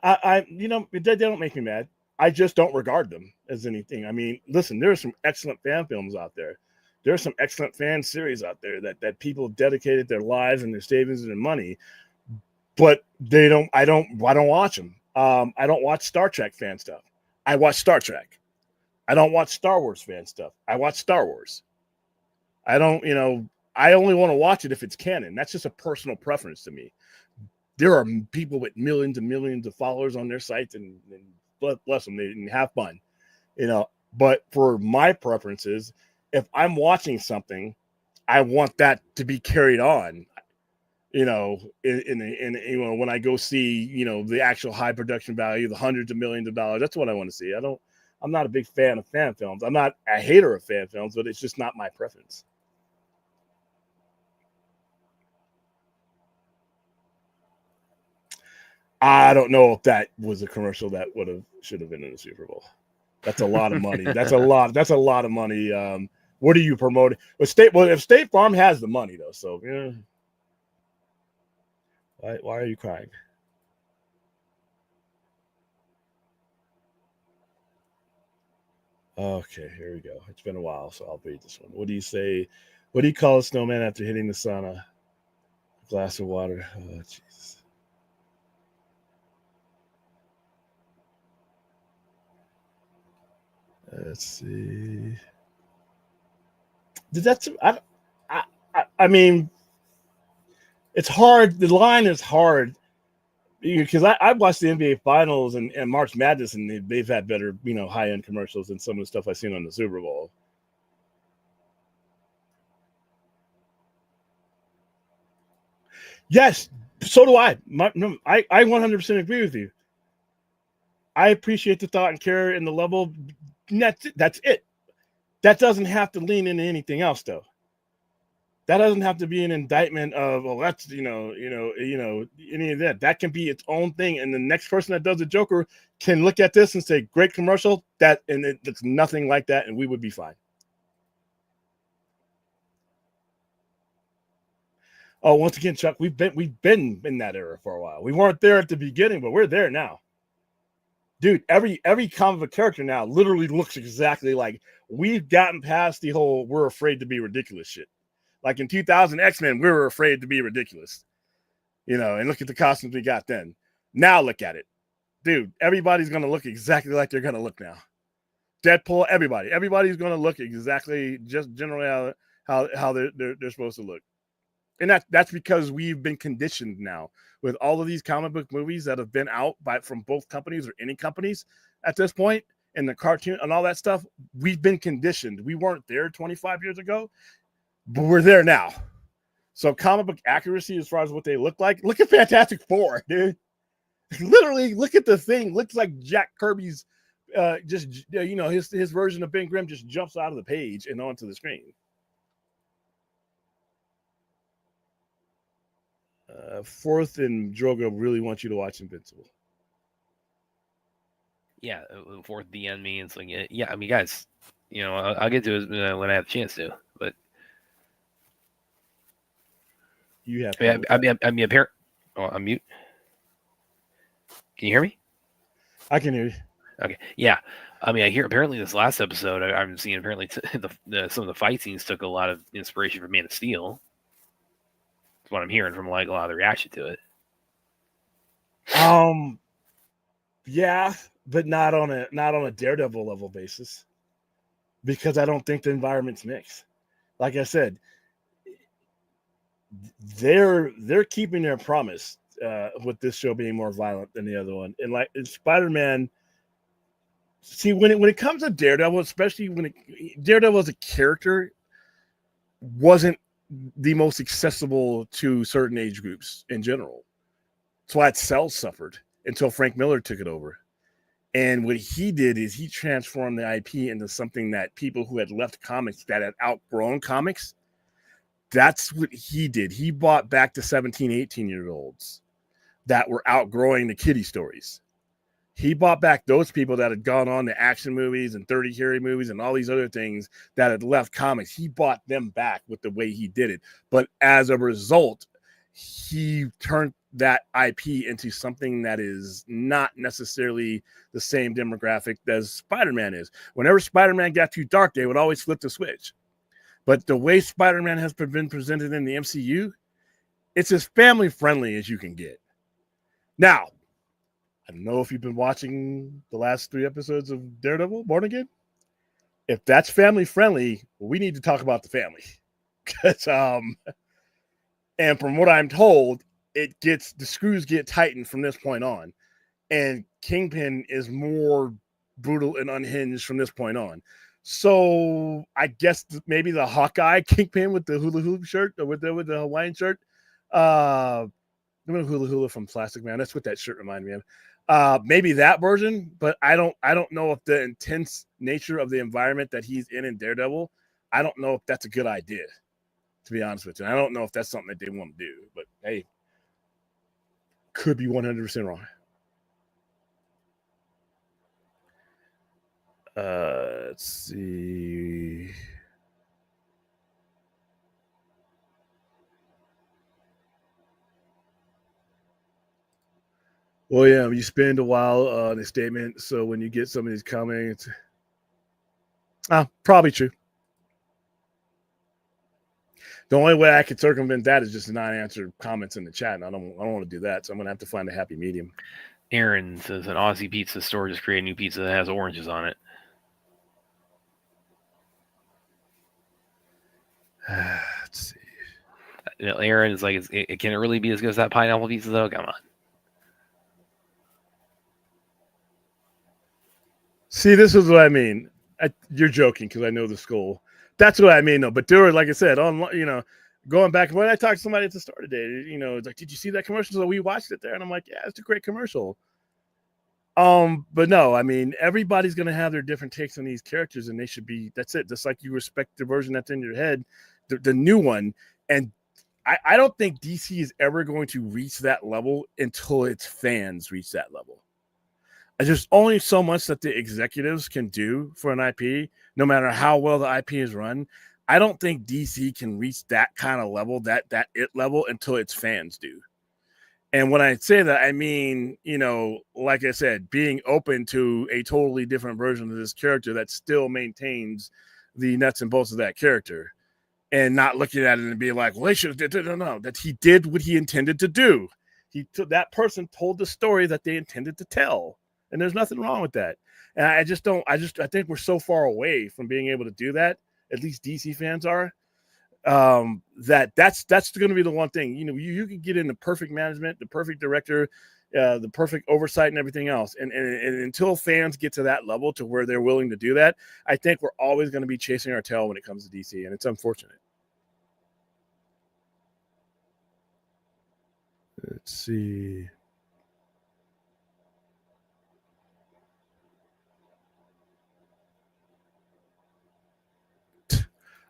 they don't make me mad. I just don't regard them as anything. I mean, listen, there are some excellent fan films out there. There are some excellent fan series out there that people have dedicated their lives and their savings and their money. But I don't watch them. I don't watch Star Trek fan stuff. I watch Star Trek. I don't watch Star Wars fan stuff. I watch Star Wars. I don't, I only want to watch it if it's canon. That's just a personal preference to me. There are people with millions and millions of followers on their sites and bless them, they didn't have fun, but for my preferences, if I'm watching something, I want that to be carried on. When I go see, the actual high production value, the hundreds of millions of dollars, that's what I want to see. I'm not a big fan of fan films. I'm not a hater of fan films, but it's just not my preference. I don't know if that was a commercial that should have been in the Super Bowl. That's a lot of money. That's a lot of money. What are you promoting? If State Farm has the money though, so yeah. Why are you crying? Okay, here we go. It's been a while, so I'll read this one. What do you say? What do you call a snowman after hitting the sauna? A glass of water. Oh, Jesus. Let's see. I mean, it's hard. The line is hard because I watched the NBA Finals and March Madness, and they've had better, high-end commercials than some of the stuff I've seen on the Super Bowl. Yes, so do I. I 100% agree with you. I appreciate the thought and care and the level. That's it. That doesn't have to lean into anything else, though. That doesn't have to be an indictment of, oh, that's any of that. That can be its own thing, and the next person that does the Joker can look at this and say, "Great commercial." And it looks nothing like that, and we would be fine. Oh, once again, Chuck, we've been in that era for a while. We weren't there at the beginning, but we're there now. Dude, every comic book character now literally looks exactly like. We've gotten past the whole we're afraid to be ridiculous shit. Like in 2000 X-Men, we were afraid to be ridiculous. And look at the costumes we got then. Now look at it. Dude, everybody's going to look exactly like they're going to look now. Deadpool, everybody's going to look exactly just generally how they're supposed to look. And that's because we've been conditioned now with all of these comic book movies that have been out from both companies or any companies at this point, and the cartoon and all that stuff. We've been conditioned. We weren't there 25 years ago, but we're there now. So comic book accuracy as far as what they look like. Look at Fantastic Four, dude. Literally, look at the thing. Looks like Jack Kirby's his version of Ben Grimm just jumps out of the page and onto the screen. Fourth and Drogo really want you to watch Invincible. Yeah, Fourth the enemy. It's like, yeah, I mean, guys, I'll get to it when I have a chance to. But you have. I'm mute. Can you hear me? I can hear you. Okay. Yeah. I mean, I hear apparently this last episode, I'm seeing apparently some of the fight scenes took a lot of inspiration from Man of Steel. That's what I'm hearing from like a lot of the reaction to it. Yeah, but not on a Daredevil level basis, because I don't think the environments mix. Like I said, they're keeping their promise with this show being more violent than the other one. And like in Spider-Man, see, when it comes to Daredevil, especially Daredevil as a character wasn't the most accessible to certain age groups in general. That's why its sales suffered until Frank Miller took it over. And what he did is he transformed the IP into something that people who had left comics, that had outgrown comics, that's what he did. He brought back the 17, 18-year-olds that were outgrowing the kiddie stories. He brought back those people that had gone on to action movies and 30 Harry movies and all these other things that had left comics. He brought them back with the way he did it. But as a result, he turned that IP into something that is not necessarily the same demographic as Spider-Man is. Whenever Spider-Man got too dark, they would always flip the switch. But the way Spider-Man has been presented in the MCU, it's as family-friendly as you can get. Now, I don't know if you've been watching the last 3 episodes of Daredevil, Born Again. If that's family-friendly, we need to talk about the family. Because, and from what I'm told, the screws get tightened from this point on. And Kingpin is more brutal and unhinged from this point on. So I guess maybe the Hawkeye Kingpin with the hula hoop shirt or with the Hawaiian shirt. Hula hula from Plastic Man. That's what that shirt reminded me of. Maybe that version, but I don't know if the intense nature of the environment that he's in Daredevil, I don't know if that's a good idea, to be honest with you. I don't know if that's something that they want to do, but hey, could be 100% wrong. Let's see. Well, yeah, you spend a while on a statement, so when you get some of these comments, probably true. The only way I could circumvent that is just to not answer comments in the chat, and I don't want to do that, so I'm going to have to find a happy medium. Aaron says an Aussie pizza store just created a new pizza that has oranges on it. Let's see. Aaron is like, can it really be as good as that pineapple pizza, though? Come on. See, this is what I mean. You're joking because I know the school. That's what I mean, though. But there were, like I said, going back when I talked to somebody at the store today, it's like, did you see that commercial? So we watched it there, and I'm like, yeah, it's a great commercial. But no, I mean, everybody's gonna have their different takes on these characters, and they should be. That's it. Just like you respect the version that's in your head, the new one. And I don't think DC is ever going to reach that level until its fans reach that level. There's only so much that the executives can do for an IP, no matter how well the IP is run. I don't think DC can reach that kind of level, that it level, until its fans do. And when I say that, I mean, like I said, being open to a totally different version of this character that still maintains the nuts and bolts of that character, and not looking at it and being like, well, they should have did. No, that he did what he intended to do. That person told the story that they intended to tell. And there's nothing wrong with that. And I think we're so far away from being able to do that. At least DC fans are. That's going to be the one thing. You can get into perfect management, the perfect director, the perfect oversight, and everything else. And until fans get to that level to where they're willing to do that, I think we're always going to be chasing our tail when it comes to DC, and it's unfortunate. Let's see.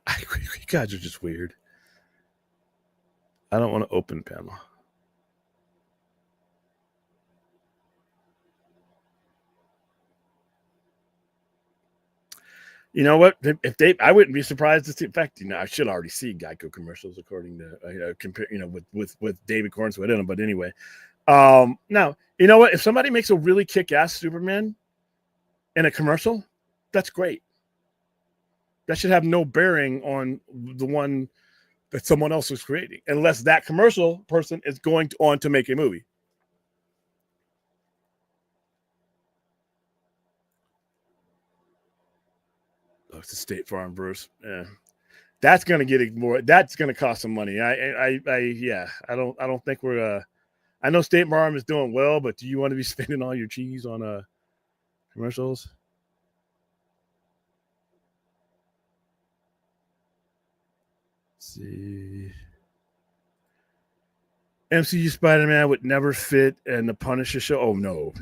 I agree. You guys are just weird. I don't want to open panel. You know what? I wouldn't be surprised to see. In fact, I should already see Geico commercials according to compare. With David Cornsweet in them. But anyway, now you know what? If somebody makes a really kick-ass Superman in a commercial, that's great. That should have no bearing on the one that someone else was creating, unless that commercial person is going on to make a movie. Oh, it's a State Farm Bruce. Yeah, that's going to get it more. That's going to cost some money. I don't think we're. I know State Farm is doing well, but do you want to be spending all your cheese on commercials? See, MCU Spider-Man would never fit in the Punisher show. Oh no.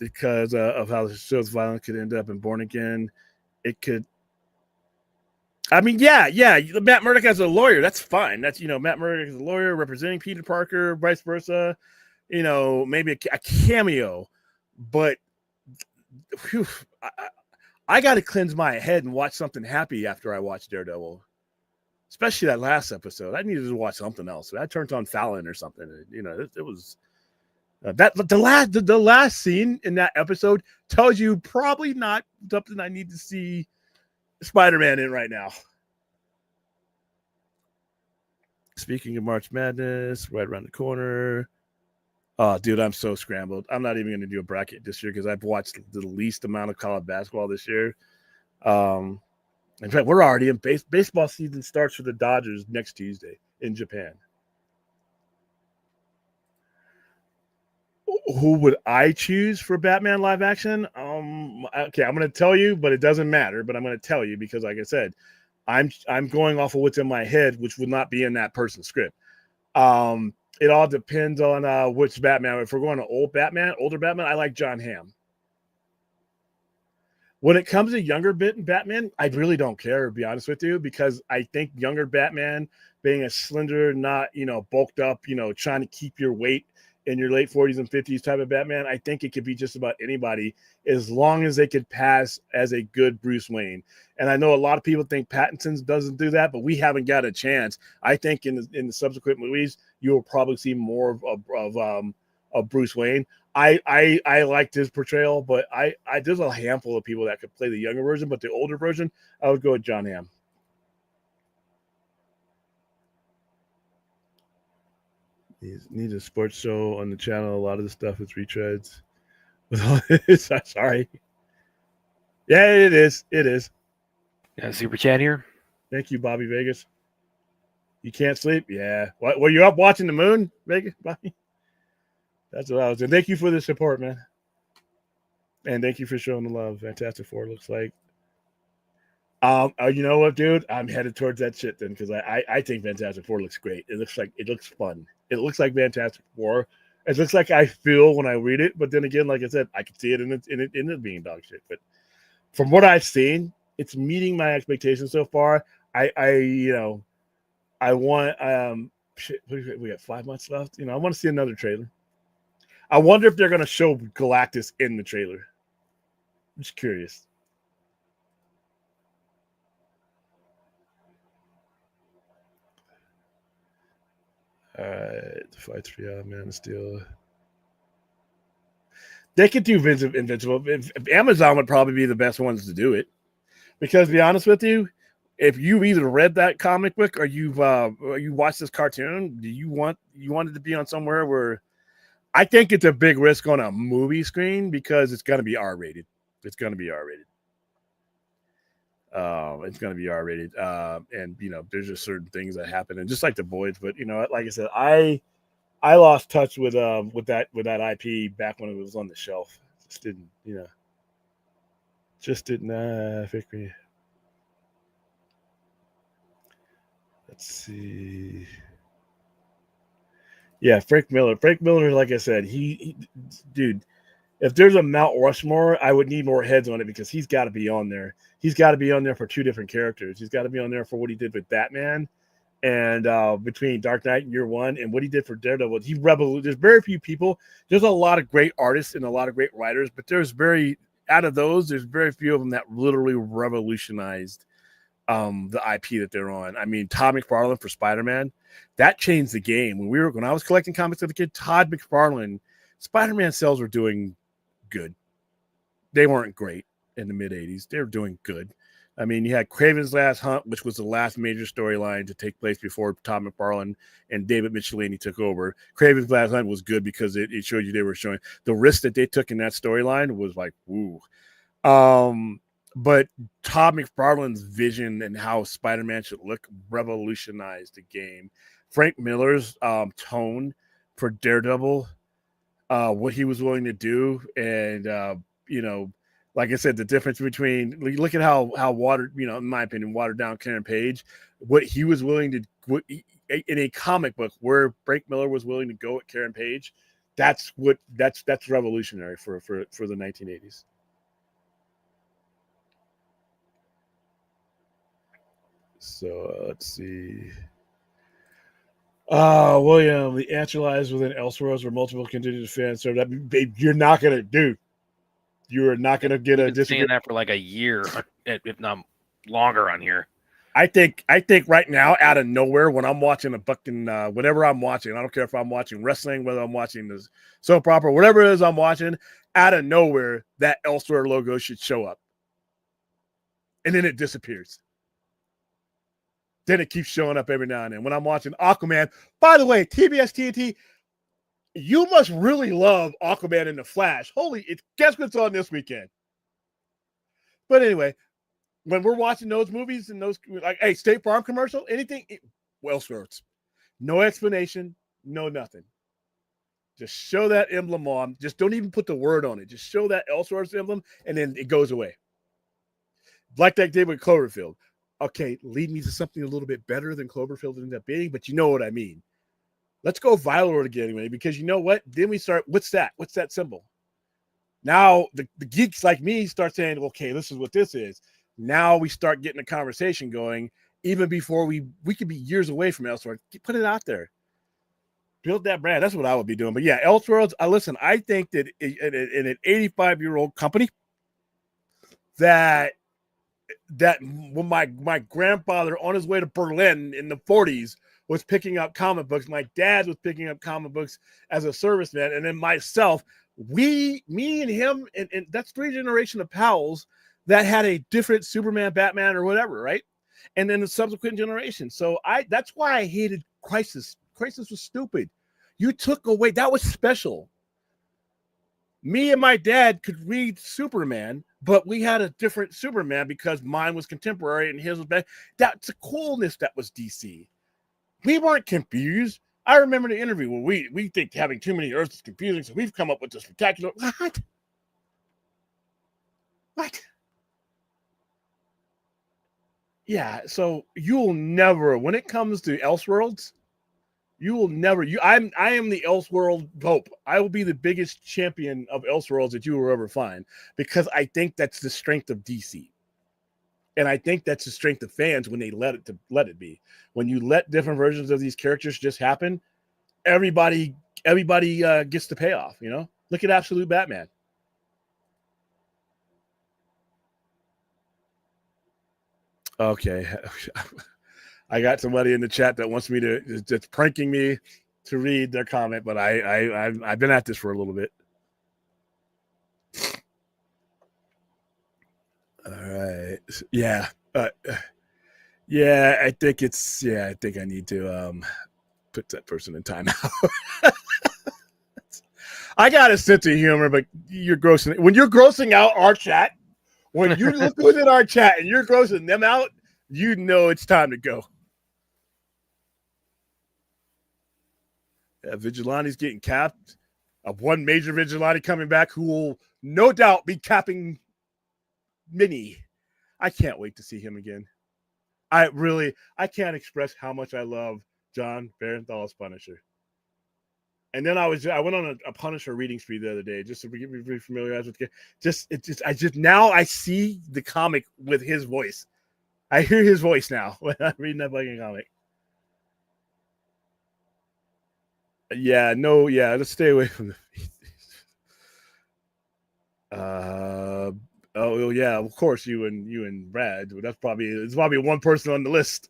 Because of how the show's violence could end up in Born Again, it could. I mean, yeah. Matt Murdock as a lawyer, that's fine. That's Matt Murdock as a lawyer representing Peter Parker, vice versa. Maybe a cameo, but whew, I got to cleanse my head and watch something happy after I watch Daredevil, especially that last episode. I needed to watch something else. I turned on Fallon or something. It was that the last scene in that episode tells you probably not something I need to see Spider-Man in right now. Speaking of March Madness, right around the corner. Oh, dude, I'm so scrambled. I'm not even going to do a bracket this year because I've watched the least amount of college basketball this year. In fact, we're already in baseball season starts for the Dodgers next Tuesday in Japan. Who would I choose for Batman live action? Okay, I'm going to tell you, but it doesn't matter. But I'm going to tell you because, like I said, I'm going off of what's in my head, which would not be in that person's script. It all depends on which Batman. If we're going to older Batman, I like John Hamm. When it comes to younger Batman, I really don't care, to be honest with you, because I think younger Batman, being a slender, not bulked up, trying to keep your weight in your late 40s and 50s type of Batman, I think it could be just about anybody as long as they could pass as a good Bruce Wayne. And I know a lot of people think Pattinson doesn't do that, but we haven't got a chance. I think in the subsequent movies, you will probably see more of Bruce Wayne. I liked his portrayal, but I there's a handful of people that could play the younger version, but the older version, I would go with John Hamm. Need a sports show on the channel. A lot of the stuff is retreads. Sorry. Yeah, it is. It is. Super chat here. Thank you, Bobby Vegas. You can't sleep? Yeah. What, were you up watching the moon, Vegas, Bobby? That's what I was doing. Thank you for the support, man. And thank you for showing the love. Fantastic Four looks like. You know what, dude? I'm headed towards that shit then because I think Fantastic Four looks great. It looks fun. It looks like Fantastic Four It looks like I feel when I read it, but then again, like I said, I can see it in it being dog shit. But from what I've seen, it's meeting my expectations so far. I want shit, we got 5 months left. I want to see another trailer. I wonder if they're gonna show Galactus in the trailer. I'm just curious. All right, the fight 3 Man of Steel. They could do Invincible. If Amazon would probably be the best ones to do it, because to be honest with you, if you either read that comic book or you watched this cartoon, you want it to be on somewhere where I think it's a big risk on a movie screen because it's going to be R-rated. It's going to be R-rated. And there's just certain things that happen, and just like the Boys. But like I said, I lost touch with that IP back when it was on the shelf. Just didn't affect me. Let's see. Yeah, Frank Miller. Frank Miller, like I said, he dude. If there's a Mount Rushmore, I would need more heads on it because he's got to be on there. He's got to be on there for 2 different characters. He's got to be on there for what he did with Batman, and between Dark Knight and Year One, and what he did for Daredevil. There's very few people. There's a lot of great artists and a lot of great writers, but there's very few of them that literally revolutionized the IP that they're on. I mean, Todd McFarlane for Spider-Man, that changed the game. When I was collecting comics as a kid, Todd McFarlane, Spider-Man sales were doing good. They weren't great in the mid 80s. They were doing good. I mean, you had Kraven's Last Hunt, which was the last major storyline to take place before Todd McFarlane and David Michelinie took over. Kraven's Last Hunt was good because it showed you they were showing the risk that they took in that storyline was like, woo. But Todd McFarlane's vision and how Spider-Man should look revolutionized the game. Frank Miller's tone for Daredevil, what he was willing to do, and like I said, the difference between look at how watered, in my opinion, watered down Karen Page, what he was willing to in a comic book where Frank Miller was willing to go at Karen Page, that's revolutionary for the 1980s. So let's see. William, the answer lies within Elseworlds where multiple continued fans. So that you're not gonna do. You are not gonna get a disagreement that for like a year, if not longer, on here. I think right now, out of nowhere, when I'm watching a fucking whatever I'm watching, I don't care if I'm watching wrestling, whether I'm watching this soap opera, whatever it is I'm watching, out of nowhere, that Elsewhere logo should show up, and then it disappears. Then it keeps showing up every now and then. When I'm watching Aquaman, by the way, TBS TNT, you must really love Aquaman and the Flash. Guess what's on this weekend? But anyway, when we're watching those movies and those, like, hey, State Farm commercial, anything, Elseworlds. No explanation, no nothing. Just show that emblem on. Just don't even put the word on it. Just show that Elseworlds emblem, and then it goes away. Like that did with Cloverfield. Okay, lead me to something a little bit better than Cloverfield ended up being, but you know what I mean. Let's go Violord again anyway, because you know what? Then we start, what's that? What's that symbol? Now the geeks like me start saying, okay, this is what this is. Now we start getting a conversation going, even before we could be years away from Elseworlds. Put it out there. Build that brand. That's what I would be doing. But yeah, Elseworlds, listen, I think that in an 85-year-old company that when my grandfather on his way to Berlin in the 40s was picking up comic books, my dad was picking up comic books as a serviceman, and then myself, me and him, and that's 3 generations of pals that had a different Superman, Batman, or whatever, right? And then the subsequent generations. So that's why I hated Crisis. Crisis was stupid. You took away, that was special. Me and my dad could read Superman, but we had a different Superman because mine was contemporary and his was bad. That's the coolness that was DC. We weren't confused. I remember the interview where we think having too many Earths is confusing, so we've come up with this spectacular. What? Yeah, so you'll never, when it comes to Elseworlds, You will never. I am the Elseworld hope. I will be the biggest champion of Elseworlds that you will ever find, because I think that's the strength of DC, and I think that's the strength of fans when they let it be. When you let different versions of these characters just happen, everybody gets the payoff. You know, look at Absolute Batman. Okay. I got somebody in the chat that wants me that's pranking me to read their comment, but I've been at this for a little bit. All right. Yeah. Yeah, I think I need to put that person in timeout. I got a sense of humor, but when you're grossing out our chat, when you look within our chat and you're grossing them out, you know it's time to go. Vigilante's getting capped. One major vigilante coming back who will no doubt be capping Minnie. I can't wait to see him again. I can't express how much I love John Barenthal's Punisher. And then I went on a Punisher reading spree the other day just to get me familiarized with it. Now I see the comic with his voice. I hear his voice now when I'm reading that fucking comic. Let's stay away from the of course you and Brad. It's probably one person on the list.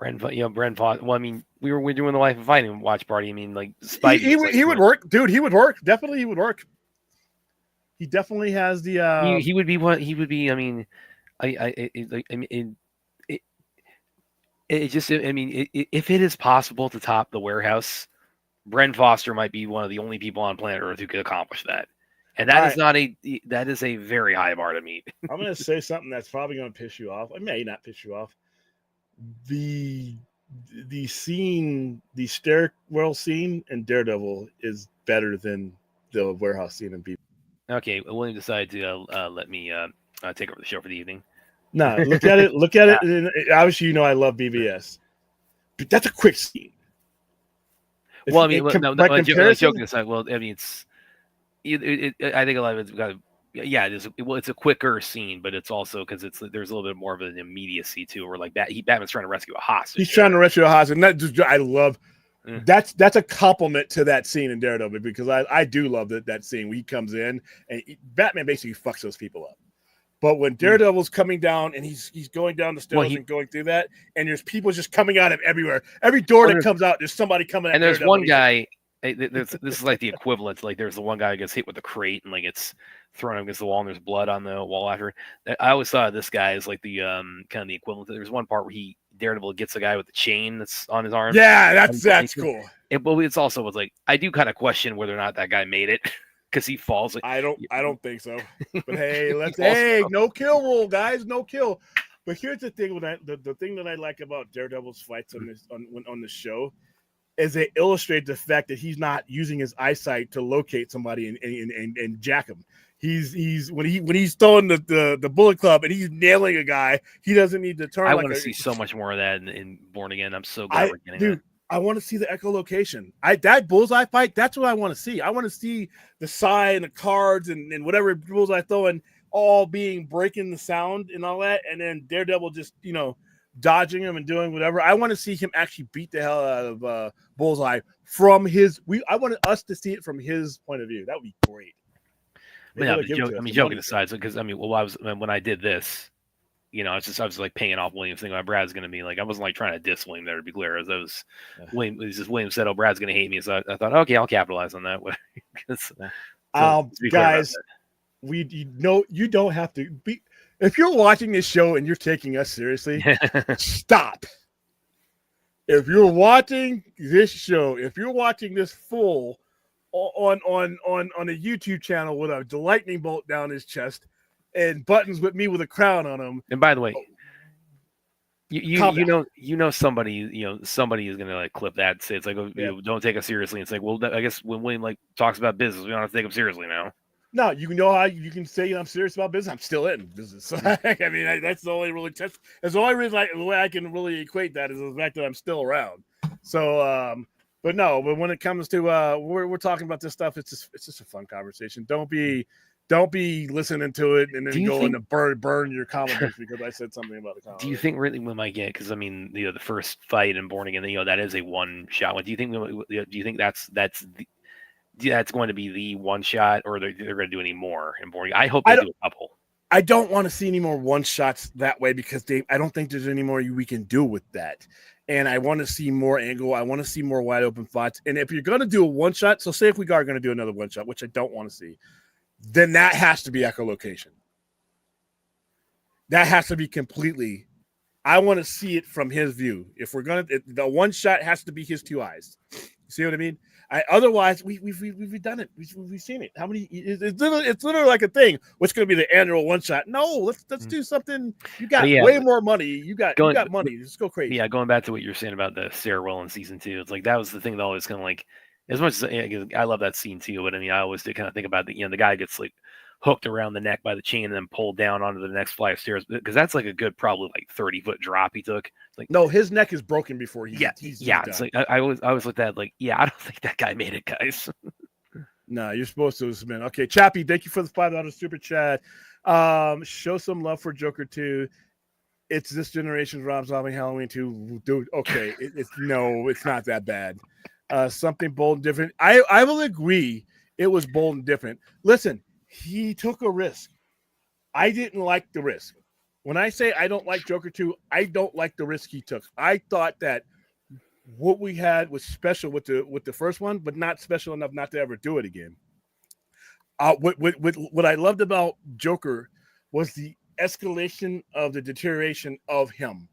Bren Foster. Well, I mean, we're doing the Life of Fighting watch party. I mean, like Spidey. He would work, dude. He would work. Definitely, he would work. He definitely has the. He would be what he would be. I mean, if it is possible to top the Warehouse, Bren Foster might be one of the only people on planet Earth who could accomplish that. And that is a very high bar to meet. I'm going to say something that's probably going to piss you off. It may not piss you off. The scene, the stairwell scene in Daredevil is better than the warehouse scene in People. Okay, William decided to let me take over the show for the evening. No, look at it. And obviously, I love BVS, but that's a quick scene. Well, I mean, joking aside, well, I mean, I think a lot of it's got. Yeah, it is. Well, it's a quicker scene, but it's also because there's a little bit more of an immediacy too, where like Batman's trying to rescue a hostage. He's trying to rescue a hostage, and I love. That's a compliment to that scene in Daredevil, because I do love that scene where he comes in and Batman basically fucks those people up. But when Daredevil's coming down and he's going down the stairs and going through that, and there's people just coming out of everywhere. Every door that comes out, there's somebody coming. And there's one guy. This is like the equivalent. Like there's the one guy who gets hit with a crate and like it's thrown against the wall and there's blood on the wall after. I always thought this guy is like the kind of the equivalent. There's one part where Daredevil gets a guy with the chain that's on his arm. Yeah, that's cool. But it's also like I do kind of question whether or not that guy made it because he falls. Like, I don't think so. But hey, no kill rule, guys, no kill. But here's the thing: the thing that I like about Daredevil's fights on the show is they illustrate the fact that he's not using his eyesight to locate somebody and jack him. He's when he's throwing the Bullet Club and he's nailing a guy, he doesn't need to turn. I want to see so much more of that in Born Again. I'm so glad we're getting that. I want to see the echolocation. That bullseye fight, that's what I want to see. I want to see the side and the cards and whatever bullseye throwing all breaking the sound and all that, and then Daredevil just dodging him and doing whatever. I want to see him actually beat the hell out of Bullseye from his. I wanted us to see it from his point of view. That would be great. Joking aside, because when I did this, I was like paying off William's thing. Brad's going to be like, I wasn't like trying to diss William there, to be clear. William said, "Oh, Brad's going to hate me," so I thought, okay, I'll capitalize on that. Guys, you don't have to be. If you're watching this show and you're taking us seriously, stop. If you're watching this show, if you're watching this full on a YouTube channel with a lightning bolt down his chest and buttons with me with a crown on him. And by the way, somebody somebody is gonna like clip that and say it's like don't take us seriously. It's like, well, I guess when William like talks about business, we don't have to take him seriously now. No, you know how you can say I'm serious about business. I'm still in business. I mean, that's the only really test. That's the only reason the way I can really equate that is the fact that I'm still around. So, but when it comes to we're talking about this stuff, it's just a fun conversation. Don't be listening to it and then going to burn your comic books because I said something about the comic. Do you think really we might get? Because I mean, the first fight in Born Again, that is a one shot one. Do you think that's going to be the one shot, or they're going to do any more in Born Again? I hope they do a couple. I don't want to see any more one shots that way because I don't think there's any more we can do with that. And I want to see more angle. I want to see more wide open fights. And if you're going to do a one shot, so say if we are going to do another one shot, which I don't want to see, then that has to be echolocation. That has to be completely. I want to see it from his view. If we're going to, the one shot has to be his two eyes. You see what I mean? Otherwise, we've done it. We've seen it. How many? It's literally like a thing. What's going to be the annual one shot? No, let's do something. You got way more money. You got money. Let's go crazy. Yeah, going back to what you're saying about the Sarah Rowland season 2, it's like that was the thing that always kind of like, as much as I love that scene too, but I mean, I always did kind of think about the guy gets like hooked around the neck by the chain and then pulled down onto the next flight of stairs, because that's like a good probably like 30-foot drop he took. Like, no, his neck is broken before he's it's like I always looked at like, I don't think that guy made it, guys. No, you're supposed to, man. Okay, Chappie, thank you for the $5 super chat. Show some love for Joker 2. It's this generation's Rob Zombie Halloween 2. Dude, okay, it's not that bad. Something bold and different. I will agree it was bold and different. Listen, he took a risk. I didn't like the risk. When I say I don't like Joker 2, I don't like the risk he took. I thought that what we had was special with the first one, but not special enough not to ever do it again. What I loved about Joker was the escalation of the deterioration of him.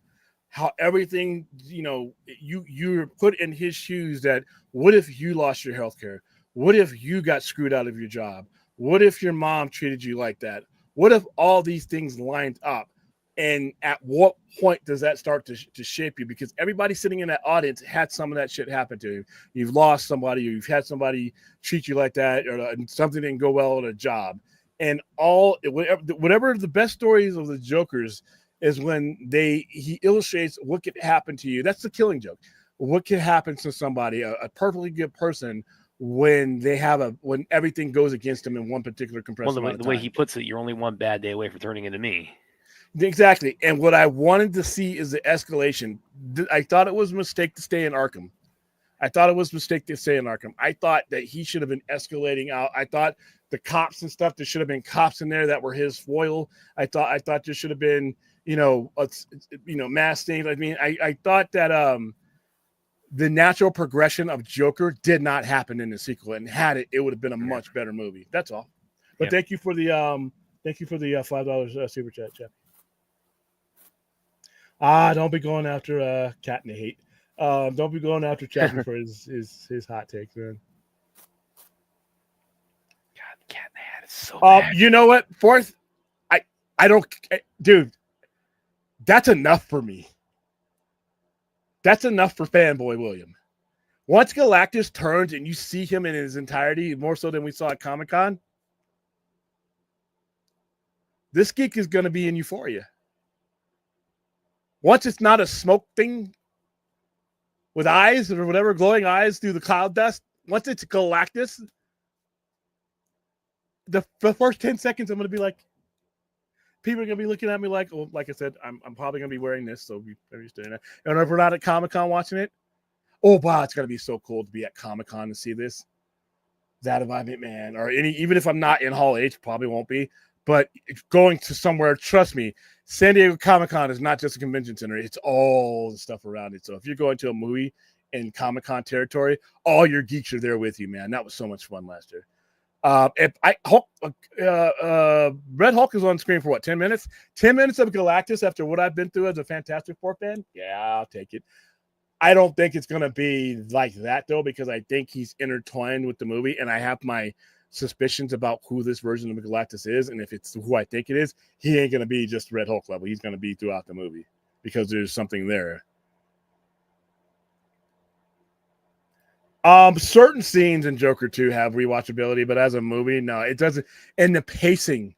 How everything, you're put in his shoes that what if you lost your health care? What if you got screwed out of your job? What if your mom treated you like that? What if all these things lined up? And at what point does that start to shape you? Because everybody sitting in that audience had some of that shit happen to you. You've lost somebody, or you've had somebody treat you like that, or something didn't go well at a job. And whatever the best stories of the Jokers is when he illustrates what could happen to you. That's the Killing Joke. What could happen to somebody, a perfectly good person, when when everything goes against them in one particular compressed amount of time. The way he puts it, you're only one bad day away from turning into me. Exactly. And what I wanted to see is the escalation. I thought it was a mistake to stay in Arkham. I thought that he should have been escalating out. I thought the cops and stuff, there should have been cops in there that were his foil. I thought there should have been, mass things. I mean, I thought that the natural progression of Joker did not happen in the sequel, and had it would have been a much better movie. That's all. But thank you for the $5 super chat, Jeff. Don't be going after Cat in the Hate. Don't be going after Chappie for his hot takes, man. God, the Cat in the Hat is so bad. You know what? Fourth, I don't, dude. That's enough for me. That's enough for fanboy William. Once Galactus turns and you see him in his entirety, more so than we saw at Comic-Con, this geek is going to be in euphoria. Once it's not a smoke thing with eyes or whatever, glowing eyes through the cloud dust, once it's Galactus, the first 10 seconds, I'm going to be like, people are going to be looking at me like, well, like I said, I'm probably going to be wearing this, so be doing that. And if we're not at Comic-Con watching it, oh, wow, it's going to be so cool to be at Comic-Con and see this. That if I'm man, or even if I'm not in Hall H, probably won't be. But going to somewhere, trust me, San Diego Comic-Con is not just a convention center. It's all the stuff around it. So if you're going to a movie in Comic-Con territory, all your geeks are there with you, man. That was so much fun last year. Red Hulk is on screen for what, 10 minutes? 10 minutes of Galactus after what I've been through as a Fantastic Four fan? Yeah, I'll take it. I don't think it's going to be like that, though, because I think he's intertwined with the movie, and I have my suspicions about who this version of Galactus is, and if it's who I think it is, he ain't going to be just Red Hulk level. He's going to be throughout the movie because there's something there. Certain scenes in Joker 2 have rewatchability, but as a movie, no, it doesn't. And the pacing,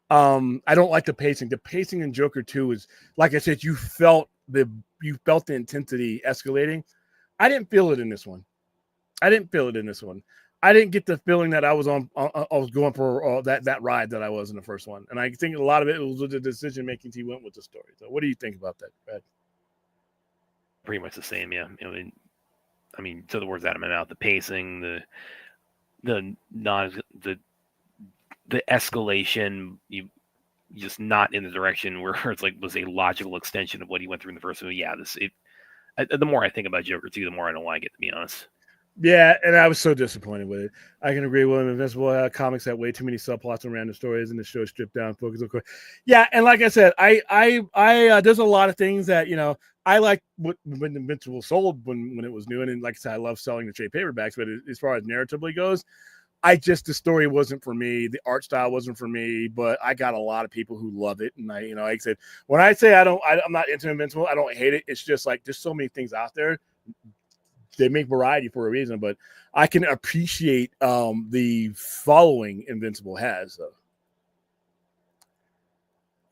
I don't like the pacing. The pacing in Joker 2 is, like I said, you felt the intensity escalating. I didn't feel it in this one. I didn't get the feeling that I was on. I was going for that ride that I was in the first one, and I think a lot of it was the decision making he went with the story. So, what do you think about that, Brad? Pretty much the same, yeah. I mean, to the words out of my mouth, the pacing, the escalation, you just not in the direction where it's like was a logical extension of what he went through in the first movie. Yeah, the more I think about Joker 2, the more I don't like it, to be honest. Yeah, and I was so disappointed with it. I can agree with him. Invincible comics had way too many subplots and random stories, and the show stripped down focus. Of course, yeah, and like I said, I there's a lot of things that I like when Invincible sold when it was new, and like I said, I love selling the trade paperbacks. But as far as narratively goes, the story wasn't for me. The art style wasn't for me. But I got a lot of people who love it, and like I said, when I say I'm not into Invincible, I don't hate it. It's just like there's so many things out there. They make variety for a reason, but I can appreciate the following Invincible has. So.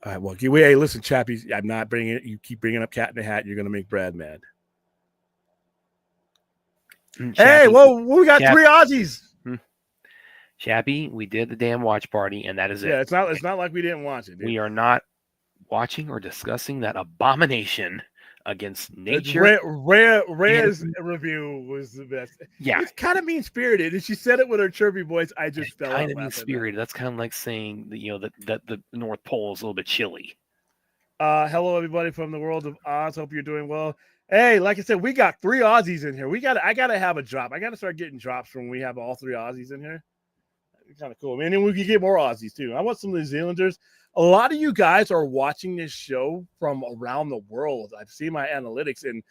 All right, well, hey, listen, Chappie, I'm not bringing it. You keep bringing up Cat in the Hat, you're going to make Brad mad. Chappie, hey, well, we got three Aussies. Chappie, we did the damn watch party, and that is it. Yeah, it's not like we didn't watch it. Dude. We are not watching or discussing that abomination against nature. Rhea's review was the best. Yeah, it's kind of mean spirited, and she said it with her chirpy voice. I just felt kind of mean spirited. That's kind of like saying that that the North Pole is a little bit chilly. Hello, everybody from the world of Oz. Hope you're doing well. Hey, like I said, we got 3 Aussies in here. I gotta have a drop. I gotta start getting drops when we have all 3 Aussies in here. It's kind of cool. I mean, and we can get more Aussies too. I want some New Zealanders. A lot of you guys are watching this show from around the world. I've seen my analytics, and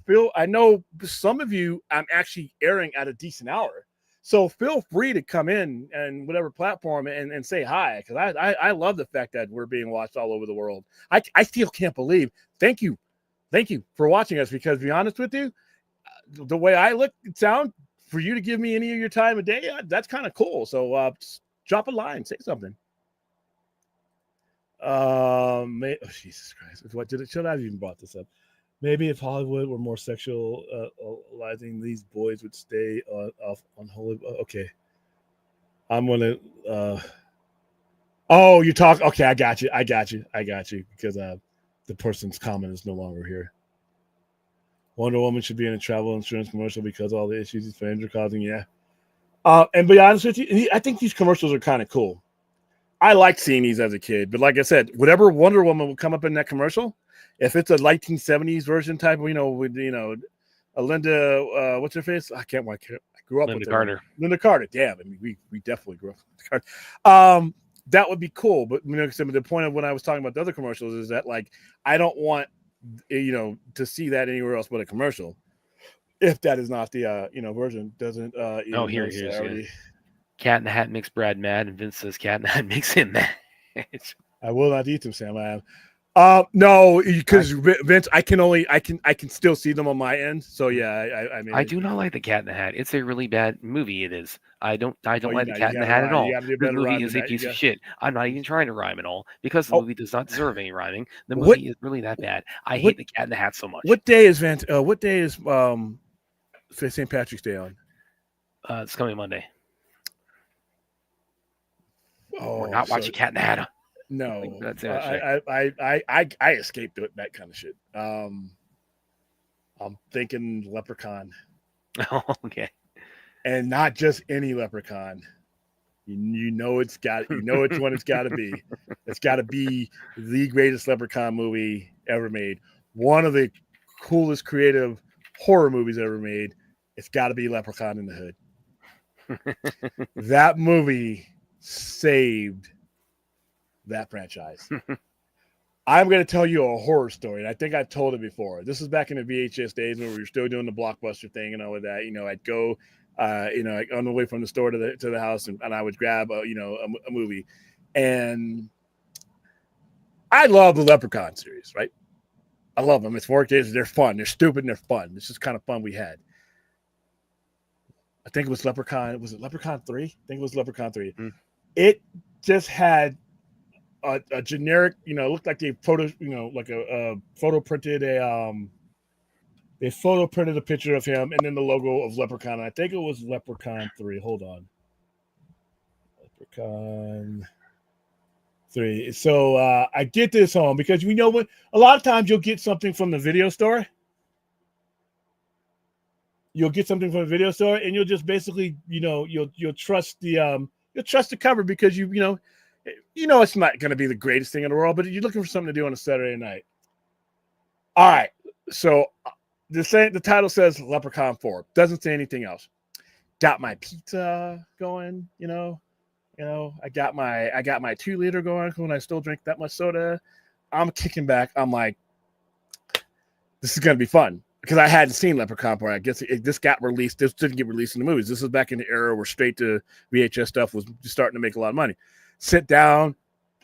Phil, I know some of you I'm actually airing at a decent hour. So feel free to come in and whatever platform and say hi, because I love the fact that we're being watched all over the world. I still can't believe. Thank you for watching us, because to be honest with you, the way I look and sound, for you to give me any of your time of day, that's kind of cool. So just drop a line, say something. Jesus Christ, should I have even brought this up? Maybe if Hollywood were more sexualizing, these boys would stay off on Hollywood. Okay, I'm gonna. Oh, you talk. Okay, I got you. Because the person's comment is no longer here. Wonder Woman should be in a travel insurance commercial because of all the issues these fans are causing. Yeah. And be honest with you, I think these commercials are kind of cool. I liked seeing these as a kid, but like I said, whatever Wonder Woman would come up in that commercial, if it's a 1970s version type, with a Linda, what's her face? I grew up Linda with Carter. Linda Carter. Damn, I mean, we definitely grew up with Linda Carter. That would be cool, but the point of when I was talking about the other commercials is that like I don't want to see that anywhere else but a commercial. If that is not the version, doesn't here's Cat in the Hat makes Brad mad, and Vince says Cat in the Hat makes him mad. I will not eat them, Sam. I am. No, because Vince, I can still see them on my end. So yeah, I mean, I do not like the Cat in the Hat. It's a really bad movie. It is. I don't like the Cat in the Hat Hat at all. The movie is a piece of shit. I'm not even trying to rhyme at all because the movie does not deserve any rhyming. The movie is really that bad. I hate the Cat in the Hat so much. What day is What day is St. Patrick's Day on? It's coming Monday. Oh, we're not watching Cat in the Hat. No, that's I escaped that kind of shit. I'm thinking Leprechaun. Oh, okay. And not just any Leprechaun. You know which one it's got to be. It's got to be the greatest Leprechaun movie ever made. One of the coolest creative horror movies ever made. It's got to be Leprechaun in the Hood. That movie saved that franchise. I'm going to tell you a horror story, and I think I've told it before. This is back in the VHS days when we were still doing the Blockbuster thing and all of that. I'd go, on the way from the store to the house, and I would grab a movie. And I love the Leprechaun series, right? I love them. It's 4 kids. They're fun. They're stupid and they're fun. It's just kind of fun we had. I think it was Leprechaun. Was it Leprechaun 3? I think it was Leprechaun 3. Mm. It just had a generic, it looked like they photo, like a photo printed they photo printed a picture of him and then the logo of Leprechaun. I think it was Leprechaun 3. Hold on. Leprechaun 3. So I get this home because we know what a lot of times you'll get something from the video store. You'll get something from a video store and you'll just basically, you'll trust the cover because you know it's not going to be the greatest thing in the world, but you're looking for something to do on a Saturday night. All right. So the title says Leprechaun 4. Doesn't say anything else. Got my pizza going, I got my 2-liter going when I still drink that much soda. I'm kicking back. I'm like, this is going to be fun because I hadn't seen Leprechaun 4. I guess this got released. This didn't get released in the movies. This was back in the era where straight to VHS stuff was starting to make a lot of money. Sit down,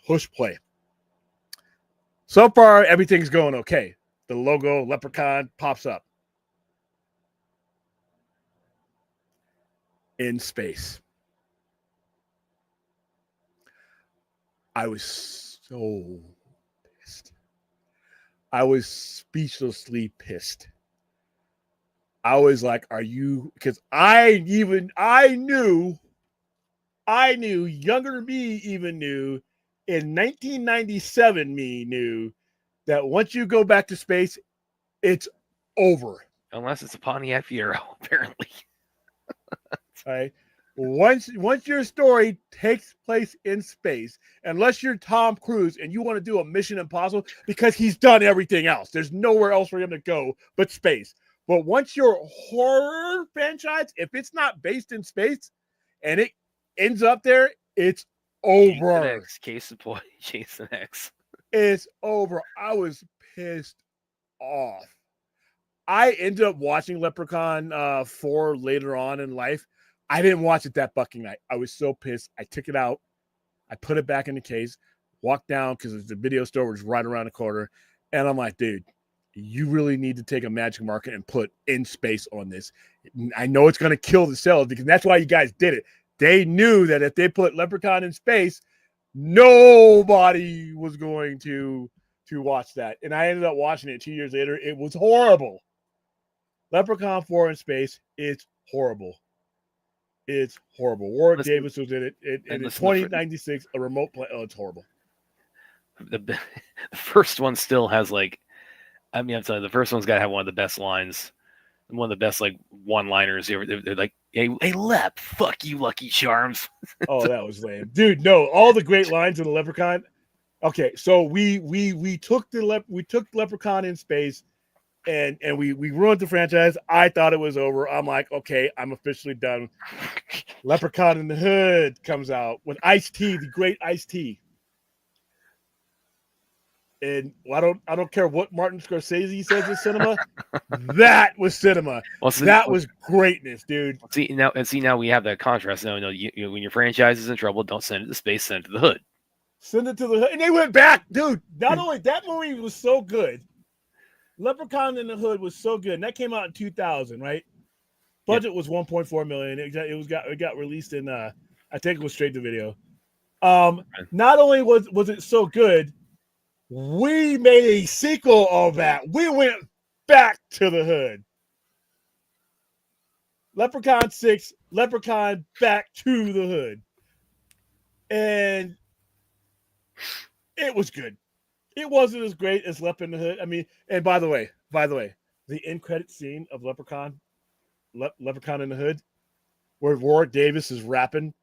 push play. So far, everything's going okay. The logo, Leprechaun, pops up. In space. I was so pissed. I was speechlessly pissed. I was like, are you, because I knew, younger me even knew, in 1997 me knew that once you go back to space, it's over. Unless it's a Pontiac Fiero, apparently. Right? Once your story takes place in space, unless you're Tom Cruise and you want to do a Mission Impossible, because he's done everything else. There's nowhere else for him to go but space. But once your horror franchise, if it's not based in space and it ends up there, it's over. Case in point, Jason X. It's over. I was pissed off. I ended up watching Leprechaun 4 later on in life. I didn't watch it that fucking night. I was so pissed. I took it out. I put it back in the case, walked down because the video store was right around the corner. And I'm like, dude, you really need to take a magic marker and put in space on this. I know it's going to kill the sales because that's why you guys did it. They knew that if they put Leprechaun in space, nobody was going to watch that. And I ended up watching it 2 years later. It was horrible. Leprechaun 4 in space, it's horrible. It's horrible. Warwick Davis was in it. In 2096, a remote play. Oh, it's horrible. The first one still has I'm telling you, the first one's got to have one of the best lines, one of the best one-liners. They're like, "Hey, Lep, fuck you, Lucky Charms." Oh, that was lame, dude. No, all the great lines in the Leprechaun. Okay, so we took Leprechaun in space, and we ruined the franchise. I thought it was over. I'm like, okay, I'm officially done. Leprechaun in the Hood comes out with Ice-T, the great Ice-T. And I don't care what Martin Scorsese says is cinema. That was cinema. That was greatness, dude. See now we have that contrast. No, when your franchise is in trouble, don't send it to space. Send it to the Hood. Send it to the Hood, and they went back, dude. Not only that movie was so good. Leprechaun in the Hood was so good, and that came out in 2000, right? Budget was $1.4 million. It got released in I think it was straight to video. Not only was it so good, we made a sequel of that. We went back to the Hood. Leprechaun 6, Leprechaun Back to the Hood. And it was good. It wasn't as great as Lep in the Hood. I mean, and by the way, the end credit scene of Leprechaun in the Hood, where Warwick Davis is rapping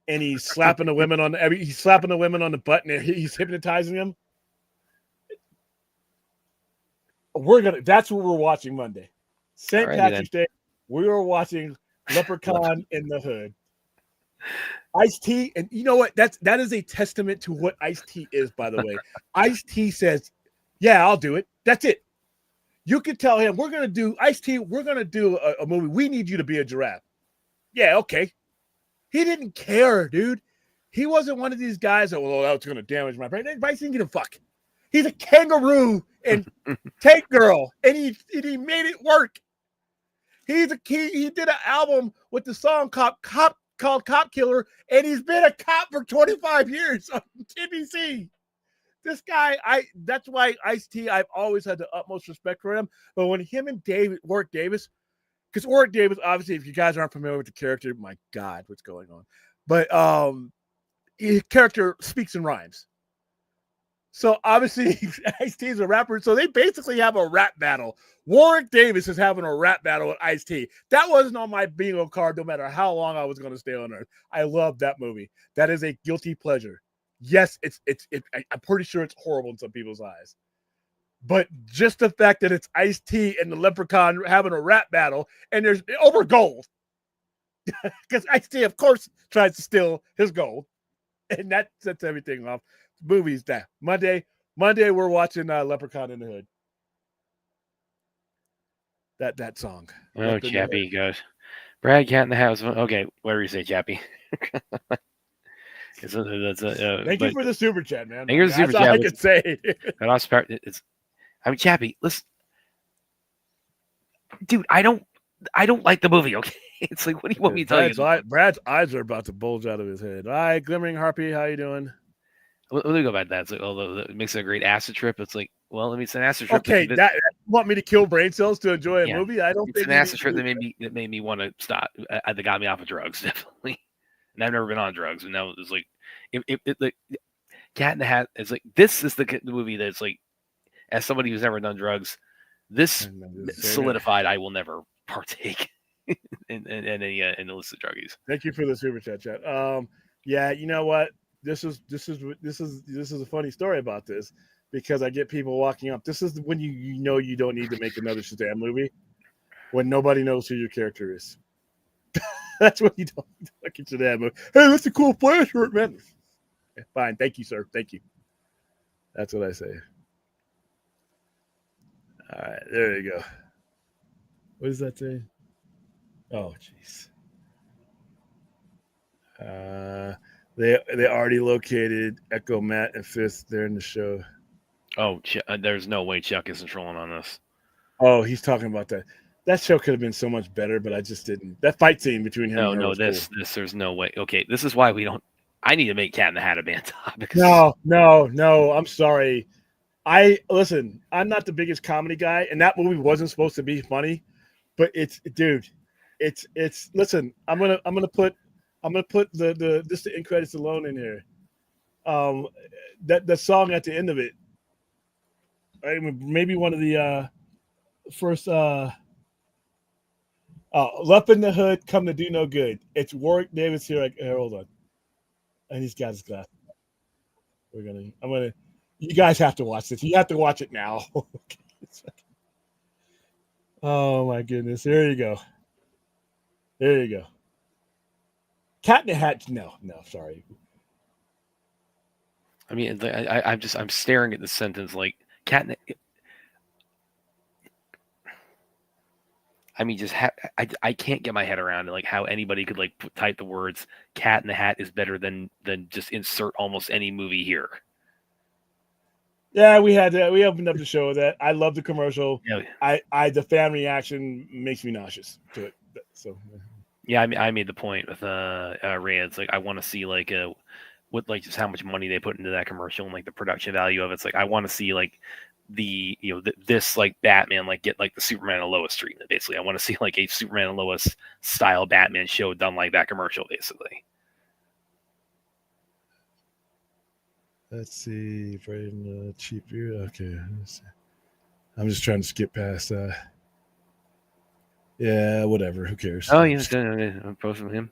and he's slapping the women on the butt and he's hypnotizing them. That's what we're watching Monday. St. Patrick's Day. We are watching Leprechaun in the Hood. Ice-T, and you know what? That is a testament to what Ice-T is, by the way. Ice-T says, yeah, I'll do it. That's it. You can tell him, Ice-T, we're going to do a movie. We need you to be a giraffe. Yeah, okay. He didn't care, dude. He wasn't one of these guys that, well, that's going to damage my brain. Ice didn't give a fuck. He's a kangaroo and tank girl, and he made it work. He did an album with the song called Cop Killer, and he's been a cop for 25 years on NBC. This guy, that's why Ice-T, I've always had the utmost respect for him. But when him and Warwick Davis, because Warwick Davis, obviously, if you guys aren't familiar with the character, my God, what's going on? But his character speaks and rhymes. So obviously, Ice-T is a rapper. So they basically have a rap battle. Warwick Davis is having a rap battle with Ice-T. That wasn't on my bingo card, no matter how long I was going to stay on Earth. I love that movie. That is a guilty pleasure. Yes, I'm pretty sure it's horrible in some people's eyes. But just the fact that it's Ice-T and the Leprechaun having a rap battle, and there's over gold. Because Ice-T, of course, tries to steal his gold. And that sets everything off. Movies that Monday we're watching Leprechaun in the Hood. That song. Oh, Chappie goes. Brad Cat in the House. Okay, whatever you say, Chappie. Thank you for the super chat, man. Thank you for the super chat. All I could say. Chappie, listen, dude. I don't like the movie. Okay, it's like, what do you want me to tell you? Brad's eyes are about to bulge out of his head. All right, Glimmering Harpy, how you doing? Let me go about that. It's like, although it makes it a great acid trip, it's like, well, it's an acid trip. Okay, that want me to kill brain cells to enjoy a movie? I don't think it's an acid trip that made me want to stop. That got me off of drugs, definitely. And I've never been on drugs, and now it's like, like Cat in the Hat is like, this is the movie that's like, as somebody who's never done drugs, this solidified I will never partake in any illicit druggies. Thank you for the super chat. Yeah, you know what? This is a funny story about this, because I get people walking up. This is when you know you don't need to make another Shazam movie, when nobody knows who your character is. That's when you don't look at Shazam movie. Hey, that's a cool Flash shirt, man. Yeah, fine, thank you, sir. Thank you. That's what I say. All right, there you go. What does that say? Oh, jeez. They already located Echo, Matt, and Fist. They're in the show. Oh, there's no way Chuck isn't trolling on this. Oh, he's talking about that. That show could have been so much better, but I just didn't. That fight scene between him and her was cool. There's no way. Okay, this is why we don't. I need to make Cat in the Hat a band topic. No. I'm sorry. Listen. I'm not the biggest comedy guy, and that movie wasn't supposed to be funny, but it's. Listen, I'm gonna put the end credits alone in here. That song at the end of it. Maybe one of the first. Left in the Hood, come to do no good. It's Warwick Davis here. Hold on, and he's got his glass. You guys have to watch this. You have to watch it now. Oh my goodness! There you go. Cat in the Hat. No, sorry. I mean, I'm staring at the sentence like Cat in the. I mean, I can't get my head around it, like how anybody could like type the words "Cat in the Hat" is better than just insert almost any movie here. Yeah, we opened up the show with that. I love the commercial. Yeah. The fan reaction makes me nauseous to it. So yeah, I made the point with Ray. It's like I want to see like just how much money they put into that commercial and like the production value of it. It's like I want to see like this like Batman like get like the Superman and Lois treatment. Basically, I want to see like a Superman and Lois style Batman show done like that commercial. Basically. Let's see. Cheap beer. Okay. I'm just trying to skip past. Yeah, whatever. Who cares? Oh, I'm posting him.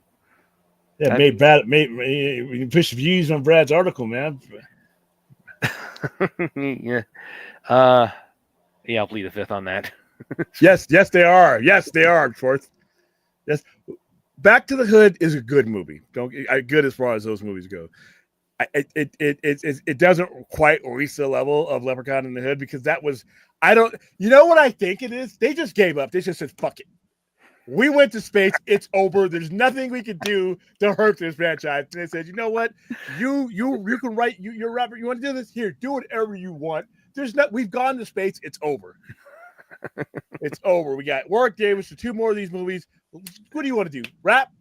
Yeah, we push views on Brad's article, man. Yeah. I'll plead the fifth on that. Yes, they are. Yes, they are. Fourth. Yes. Back to the Hood is a good movie. Good as far as those movies go. It doesn't quite reach the level of Leprechaun in the Hood, because that was you know what I think it is? They just gave up. They just said, fuck it. We went to space. It's over. There's nothing we can do to hurt this franchise. And they said, you know what? You can write. You're a rapper. You want to do this? Here, do whatever you want. We've gone to space. It's over. It's over. We got Warwick Davis for 2 more of these movies. What do you want to do? Rap?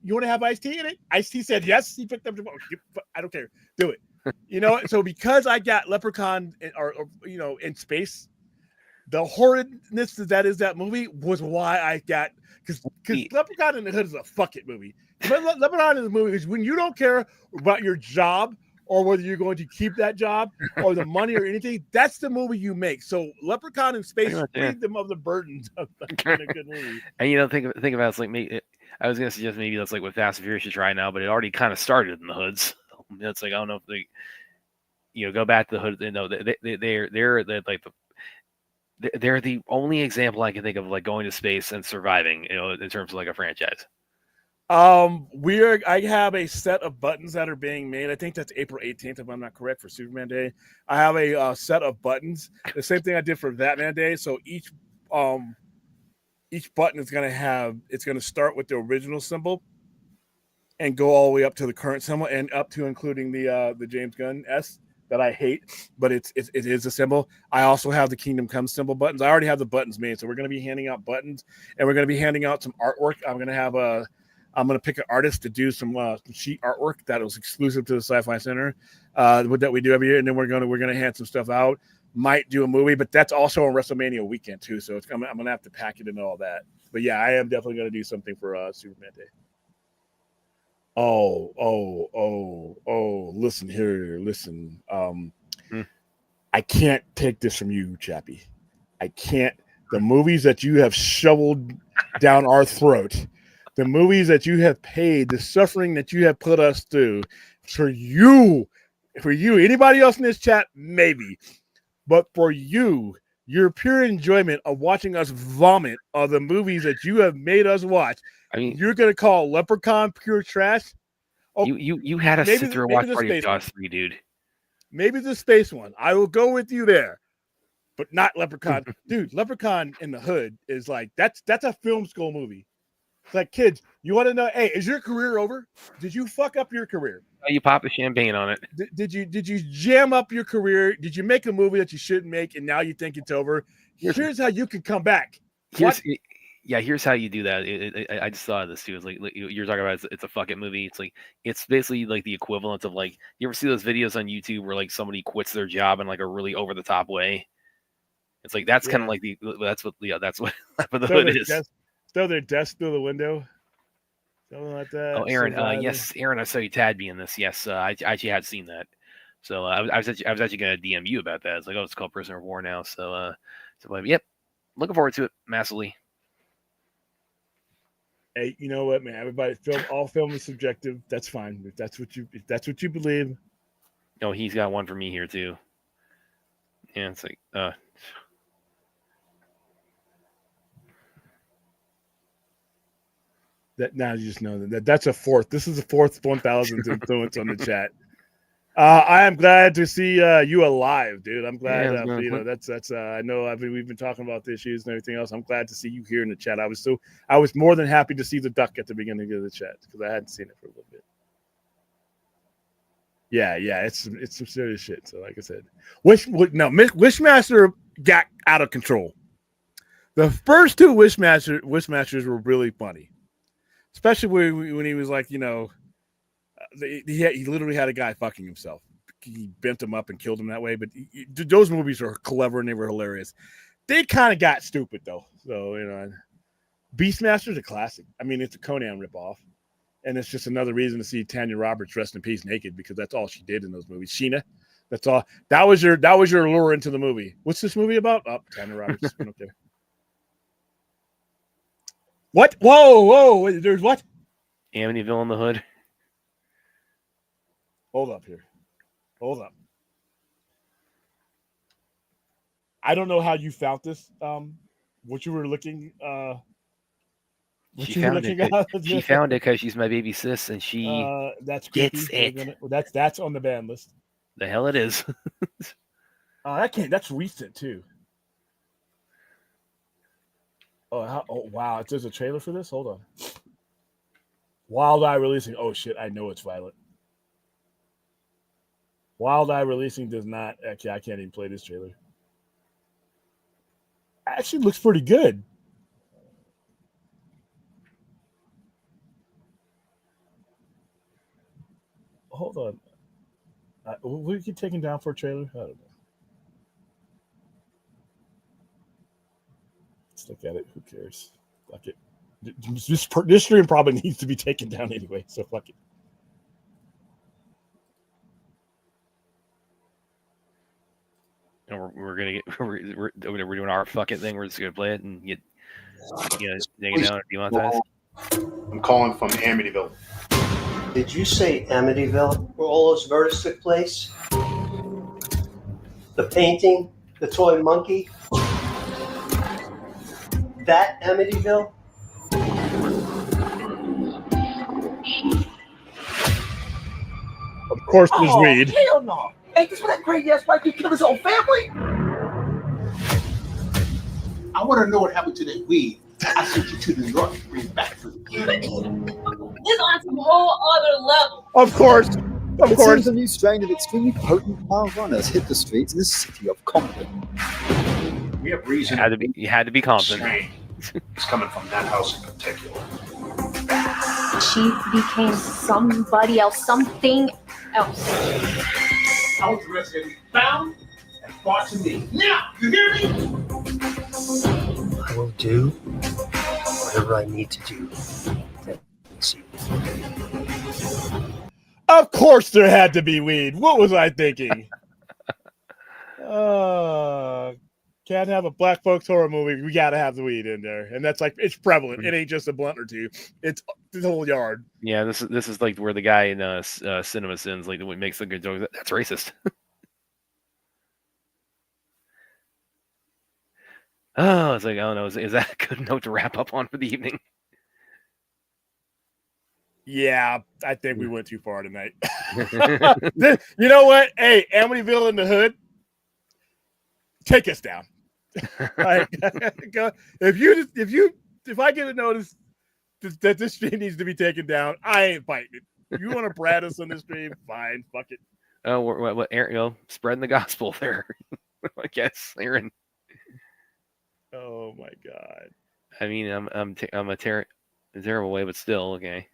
You want to have Ice-T in it? Ice-T said yes. He picked up the. I don't care. Do it. You know. So because I got Leprechaun or in space, the horridness that is that movie was why I got because Leprechaun in the Hood is a fuck it movie. Leprechaun in the movie is when you don't care about your job or whether you're going to keep that job or the money or anything. That's the movie you make. So Leprechaun in space freed them of the burdens of making a good movie. And think about it's like maybe I was gonna suggest maybe that's like what Fast and Furious should try now, but it already kind of started in the hoods. It's like I don't know if they, go back to the hood. They're the only example I can think of like going to space and surviving, in terms of like a franchise. I have a set of buttons that are being made. I think that's April 18th, if I'm not correct, for Superman Day. I have a set of buttons. The same thing I did for Batman Day. So each button is it's gonna start with the original symbol and go all the way up to the current symbol and up to including the James Gunn S that I hate, but it is a symbol. I also have the Kingdom Come symbol buttons. I already have the buttons made, so we're gonna be handing out buttons and we're gonna be handing out some artwork. I'm gonna pick an artist to do some sheet artwork that was exclusive to the Sci-Fi Center that we do every year, and then we're gonna hand some stuff out. Might do a movie, but that's also on WrestleMania weekend too. So I'm gonna have to pack it and all that. But yeah, I am definitely gonna do something for Superman Day. Oh! Listen here, listen. I can't take this from you, Chappie. I can't. The movies that you have shoveled down our throat. The movies that you have paid, the suffering that you have put us through, for you, anybody else in this chat, maybe, but for you, your pure enjoyment of watching us vomit on the movies that you have made us watch. I mean, you're gonna call Leprechaun pure trash? Oh, you had us sit through and watch Party of Jaws 3, dude. Maybe the space one. I will go with you there, but not Leprechaun, dude. Leprechaun in the Hood is like that's a film school movie. It's like, kids, you want to know? Hey, is your career over? Did you fuck up your career? You pop the champagne on it. Did you jam up your career? Did you make a movie that you shouldn't make, and now you think it's over? Here's how you can come back. Here's how you do that. I just thought of this too. It's like you're talking about. It's a fucking movie. It's like it's basically like the equivalent of like you ever see those videos on YouTube where like somebody quits their job in like a really over the top way. It's like that's kind of like that's what the Hood is. Throw their desk through the window. Something like that. Oh, Aaron. Yes, Aaron. I saw you tagged me in this. Yes, I actually had seen that. So I was actually going to DM you about that. It's like, it's called Prisoner of War now. So yep, looking forward to it massively. Hey, you know what, man? Everybody, all film is subjective. That's fine. If that's what you believe. Oh, he's got one for me here too. Yeah, it's like that now you just know that's a fourth. This is the fourth 1000th influence on the chat. I am glad to see you alive, dude. I'm glad. That's. I know. We've been talking about the issues and everything else. I'm glad to see you here in the chat. I was more than happy to see the duck at the beginning of the chat because I hadn't seen it for a little bit. Yeah, it's some serious shit. So, like I said, Wishmaster got out of control. The first 2 Wishmasters were really funny. Especially when he was like, he literally had a guy fucking himself. He bent him up and killed him that way. But those movies are clever and they were hilarious. They kind of got stupid though. So Beastmaster's a classic. I mean, it's a Conan ripoff, and it's just another reason to see Tanya Roberts rest in peace naked because that's all she did in those movies. Sheena, that's all. That was your lure into the movie. What's this movie about? Oh, Tanya Roberts. Okay. What? Whoa! There's what? Amityville in the Hood. Hold up here. Hold up. I don't know how you found this. What you were looking. She found it because she's my baby sis, and she that's gets creepy. it. That's on the ban list. The hell it is. That's recent too. Oh wow! There's a trailer for this. Hold on. Wild Eye releasing. Oh shit! I know it's violent. Wild Eye releasing does not. Actually, I can't even play this trailer. Actually looks pretty good. Hold on. Will we get taken down for a trailer? I don't know. Let's look at it. Who cares? Fuck it. This stream probably needs to be taken down anyway, so fuck it. And we're gonna get we're doing our fucking thing. We're just gonna play it and get take it down and demonetize. I'm calling from Amityville. Did you say Amityville, where all those murders took place? The painting, the toy monkey, that Amityville? Of course, there's weed. Hell no. Ain't this where that crazy ass white dude killed his whole family? I want to know what happened to that weed. I sent you to New York to bring it back for you. It's on some whole other level. Of course. It seems a new strain of extremely potent marijuana has hit the streets in the city of Compton. We have reason. You had to be confident. Strain is coming from that house in particular. She became somebody else, something else. I want the rest of it found and brought to me. Now, you hear me? I will do whatever I need to do. Of course there had to be weed. What was I thinking? Can't have a black folks horror movie. We got to have the weed in there. And that's like, it's prevalent. It ain't just a blunt or two. It's the whole yard. Yeah, this is like where the guy in Cinema Sins like makes the good joke. That's racist. Oh, it's like, I don't know. Is that a good note to wrap up on for the evening? Yeah, I think we went too far tonight. You know what? Hey, Amityville in the Hood, take us down. Like, if I get a notice that this stream needs to be taken down, I ain't fighting it. If you want to brat us on this stream, fine, fuck it. Oh, what Aaron, spreading the gospel there. I guess, Aaron. Oh my god. I mean, I'm a terrible way, but still okay.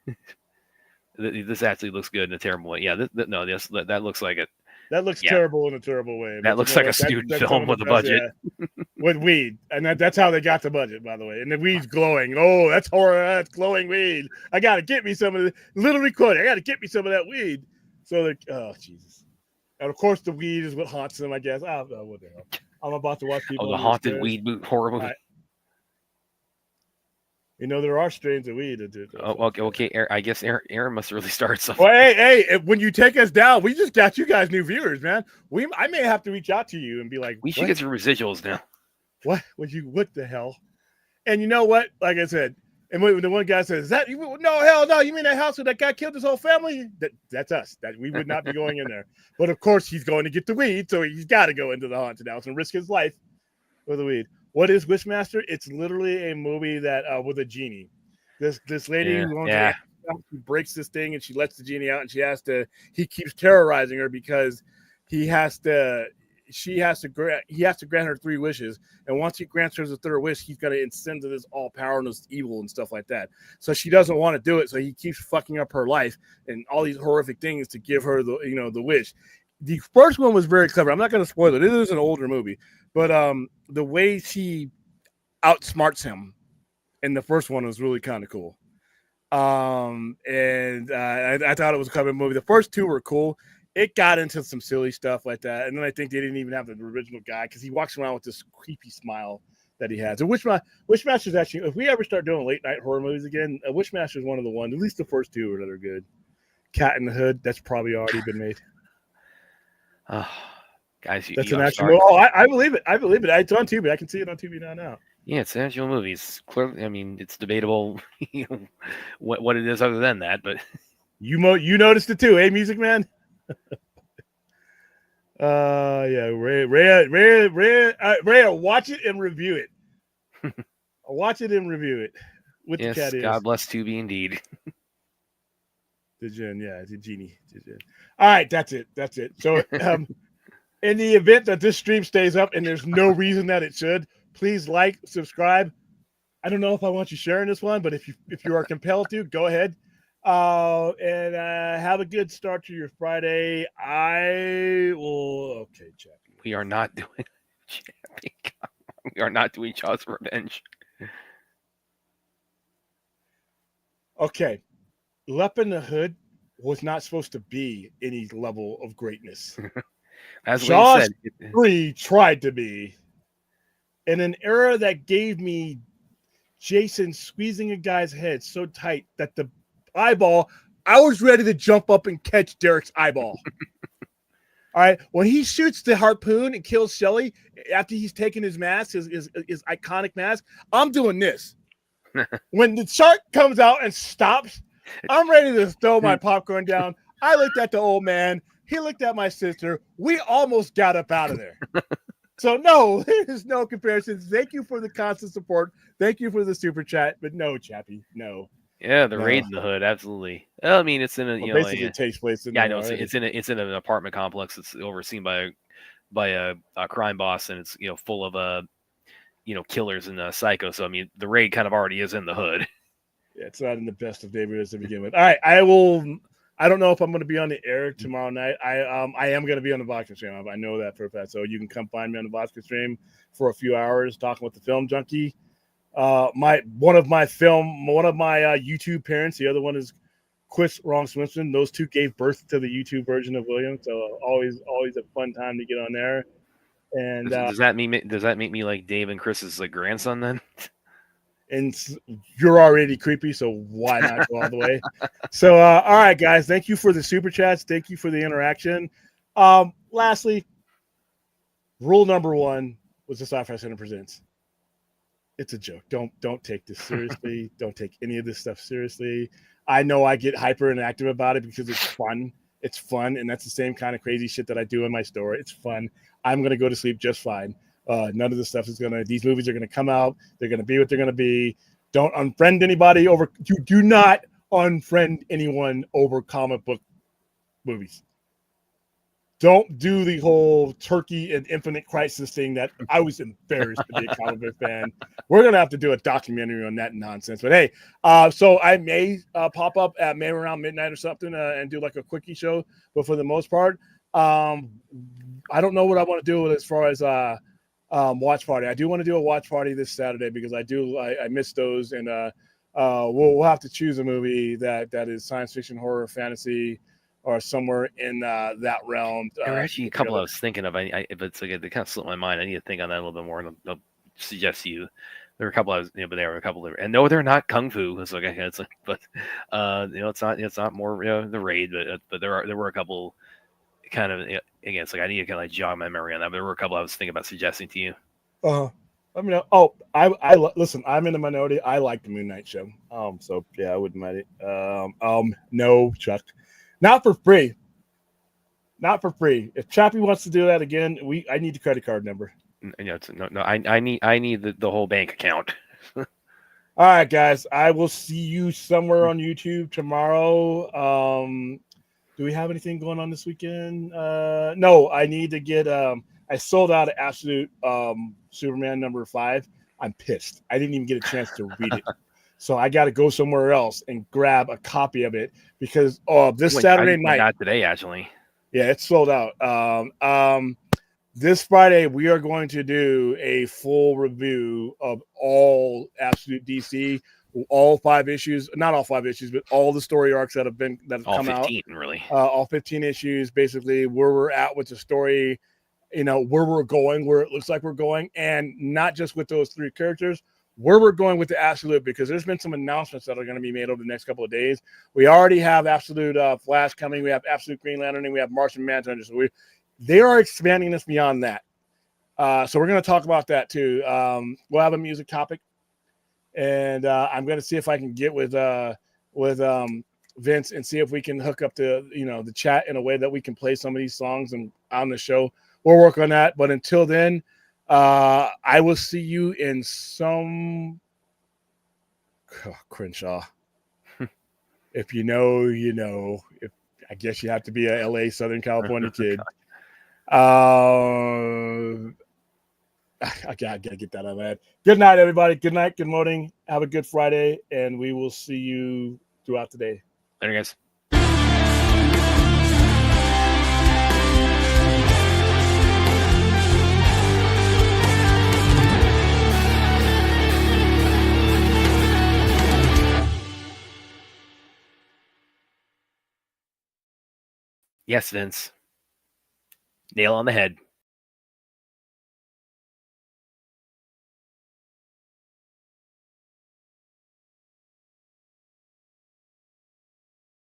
This actually looks good in a terrible way. Yeah, that looks like it. That looks terrible in a terrible way. That looks like a student film with a budget. Yeah, with weed. And that's how they got the budget, by the way. And the weed's glowing. Oh, that's horror. That's glowing weed. I got to get me some of the, literally quoting, I got to get me some of that weed. So, oh, Jesus. And of course, the weed is what haunts them, I guess. What the hell? I'm about to watch people. Oh, the haunted weed horror movie. You know, there are strains of weed. Okay. I guess Aaron must really start something. Well, hey, when you take us down, we just got you guys new viewers, man. I may have to reach out to you and be like, we should get your residuals now. What the hell? And you know what? Like I said, and when the one guy says, "That you? No, hell no! You mean that house where that guy killed his whole family?" That's us. That we would not be going in there. But of course, he's going to get the weed, so he's got to go into the haunted house and risk his life for the weed. What is Wishmaster? It's literally a movie that with a genie. This lady who she breaks this thing and she lets the genie out, and he keeps terrorizing her because he has to grant her 3 wishes, and once he grants her the 3rd wish, he's going to ascend to this all power and this evil and stuff like that. So she doesn't want to do it, so he keeps fucking up her life and all these horrific things to give her the wish. The first one was very clever. I'm not going to spoil it. It is an older movie, but the way she outsmarts him in the first one was really kind of cool. And I thought it was a clever movie. The first 2 were cool. It got into some silly stuff like that. And then I think they didn't even have the original guy because he walks around with this creepy smile that he has. And Wishmaster is actually, if we ever start doing late night horror movies again, Wishmaster is one of the ones, at least the first 2 that are good. Cat in the Hood, that's probably already been made. Guys, that's an actual movie. Oh, I believe it. It's on TV. I can see it on TV now. Yeah, it's an actual movie. It's clearly, I mean, it's debatable what it is other than that, but you noticed it too, Music Man? Yeah, Ray, watch it and review it. Watch it and review it. What yes, the cat is. God bless Tubi indeed. The genie. All right, that's it. So, in the event that this stream stays up, and there's no reason that it should, Please like, subscribe. I don't know if I want you sharing this one, but if you are compelled to, go ahead. And have a good start to your Friday. Okay, Jack. We are not doing we are not doing Jaws Revenge. Okay. Lep in the Hood was not supposed to be any level of greatness. As Jaws Wayne said, 3 tried to be. In an era that gave me Jason squeezing a guy's head so tight that the eyeball, I was ready to jump up and catch Derek's eyeball. All right. When he shoots the harpoon and kills Shelly after he's taken his mask, his iconic mask, I'm doing this. When the shark comes out and stops, I'm ready to throw my popcorn down. I looked at the old man. He looked at my sister. We almost got up out of there. So, no, there's no comparison. Thank you for the constant support. Thank you for the super chat. But no, Chappie, no. Yeah, the No. Raid in the Hood, absolutely. Well, I mean, it's in a Basically, it takes place in I there, know right? it's in an apartment complex that's overseen by a crime boss, and it's full of killers and psychos. So I mean, the Raid kind of already is in the hood. Yeah, it's not in the best of neighborhoods to begin with. All right, I don't know if I'm going to be on the air tomorrow night. I am going to be on the Vodka stream. I know that for a fact. So you can come find me on the Vodka stream for a few hours talking with the Film Junkie. One of my YouTube parents. The other one is Chris Wrong Swinson. Those two gave birth to the YouTube version of William. So always a fun time to get on there. And Does that make me like Dave and Chris's like grandson then? And you're already creepy, so why not go all the way? So, all right, guys, thank you for the super chats. Thank you for the interaction. Lastly, rule number 1 was the Sci-Fi Center presents. It's a joke. Don't take this seriously. Don't take any of this stuff seriously. I know I get hyper and active about it because it's fun. It's fun, and that's the same kind of crazy shit that I do in my store. It's fun. I'm gonna go to sleep just fine. None of this stuff is these movies are gonna come out. They're gonna be what they're gonna be. Don't unfriend anybody over. You do not unfriend anyone over comic book movies. Don't do the whole Turkey and Infinite Crisis thing that I was embarrassed to be a comic book fan. We're going to have to do a documentary on that nonsense. But hey, so I may pop up at maybe around midnight or something and do like a quickie show. But for the most part, I don't know what I want to do as far as watch party. I do want to do a watch party this Saturday because I miss those. And we'll have to choose a movie that is science fiction, horror, fantasy, or somewhere in that realm. There were actually a couple I was thinking of. If it's like, they kind of slipped my mind. I need to think on that a little bit more, and I'll suggest to you. There were a couple but there were a couple of, and no, they're not kung fu. It's like, but it's not more the Raid, but there were a couple kind of, again, it's like I need to kind of like jog my memory on that. But there were a couple I was thinking about suggesting to you. I mean, I listen. I'm in the minority. I like the Moon Knight show. So yeah, I wouldn't mind it. No, Chuck. Not for free. Not for free. If Chappie wants to do that again, I need the credit card number. I need the whole bank account. All right, guys. I will see you somewhere on YouTube tomorrow. Do we have anything going on this weekend? No, I need to get I sold out of Absolute Superman number 5. I'm pissed. I didn't even get a chance to read it. So I got to go somewhere else and grab a copy of it because Saturday night. Not today, actually. Yeah, it's sold out. This Friday we are going to do a full review of all Absolute DC, all 5 issues. Not all 5 issues, but all the story arcs that have come out. 15, really. All 15 issues, basically where we're at with the story. Where we're going, where it looks like we're going, and not just with those 3 characters. Where we're going with the Absolute, because there's been some announcements that are going to be made over the next couple of days. We already have Absolute Flash coming. We have Absolute Green Lantern, and we have Martian Manhunter. So they are expanding this beyond that. So we're going to talk about that too. We'll have a music topic, and I'm going to see if I can get with Vince and see if we can hook up the chat in a way that we can play some of these songs and on the show. We'll work on that. But until then, I will see you in some Crenshaw. If you know, you know. If I guess you have to be a LA Southern California kid. I gotta get that out of my head. Good night, everybody. Good night. Good morning. Have a good Friday, and we will see you throughout the day. Later, guys. Yes, Vince. Nail on the head.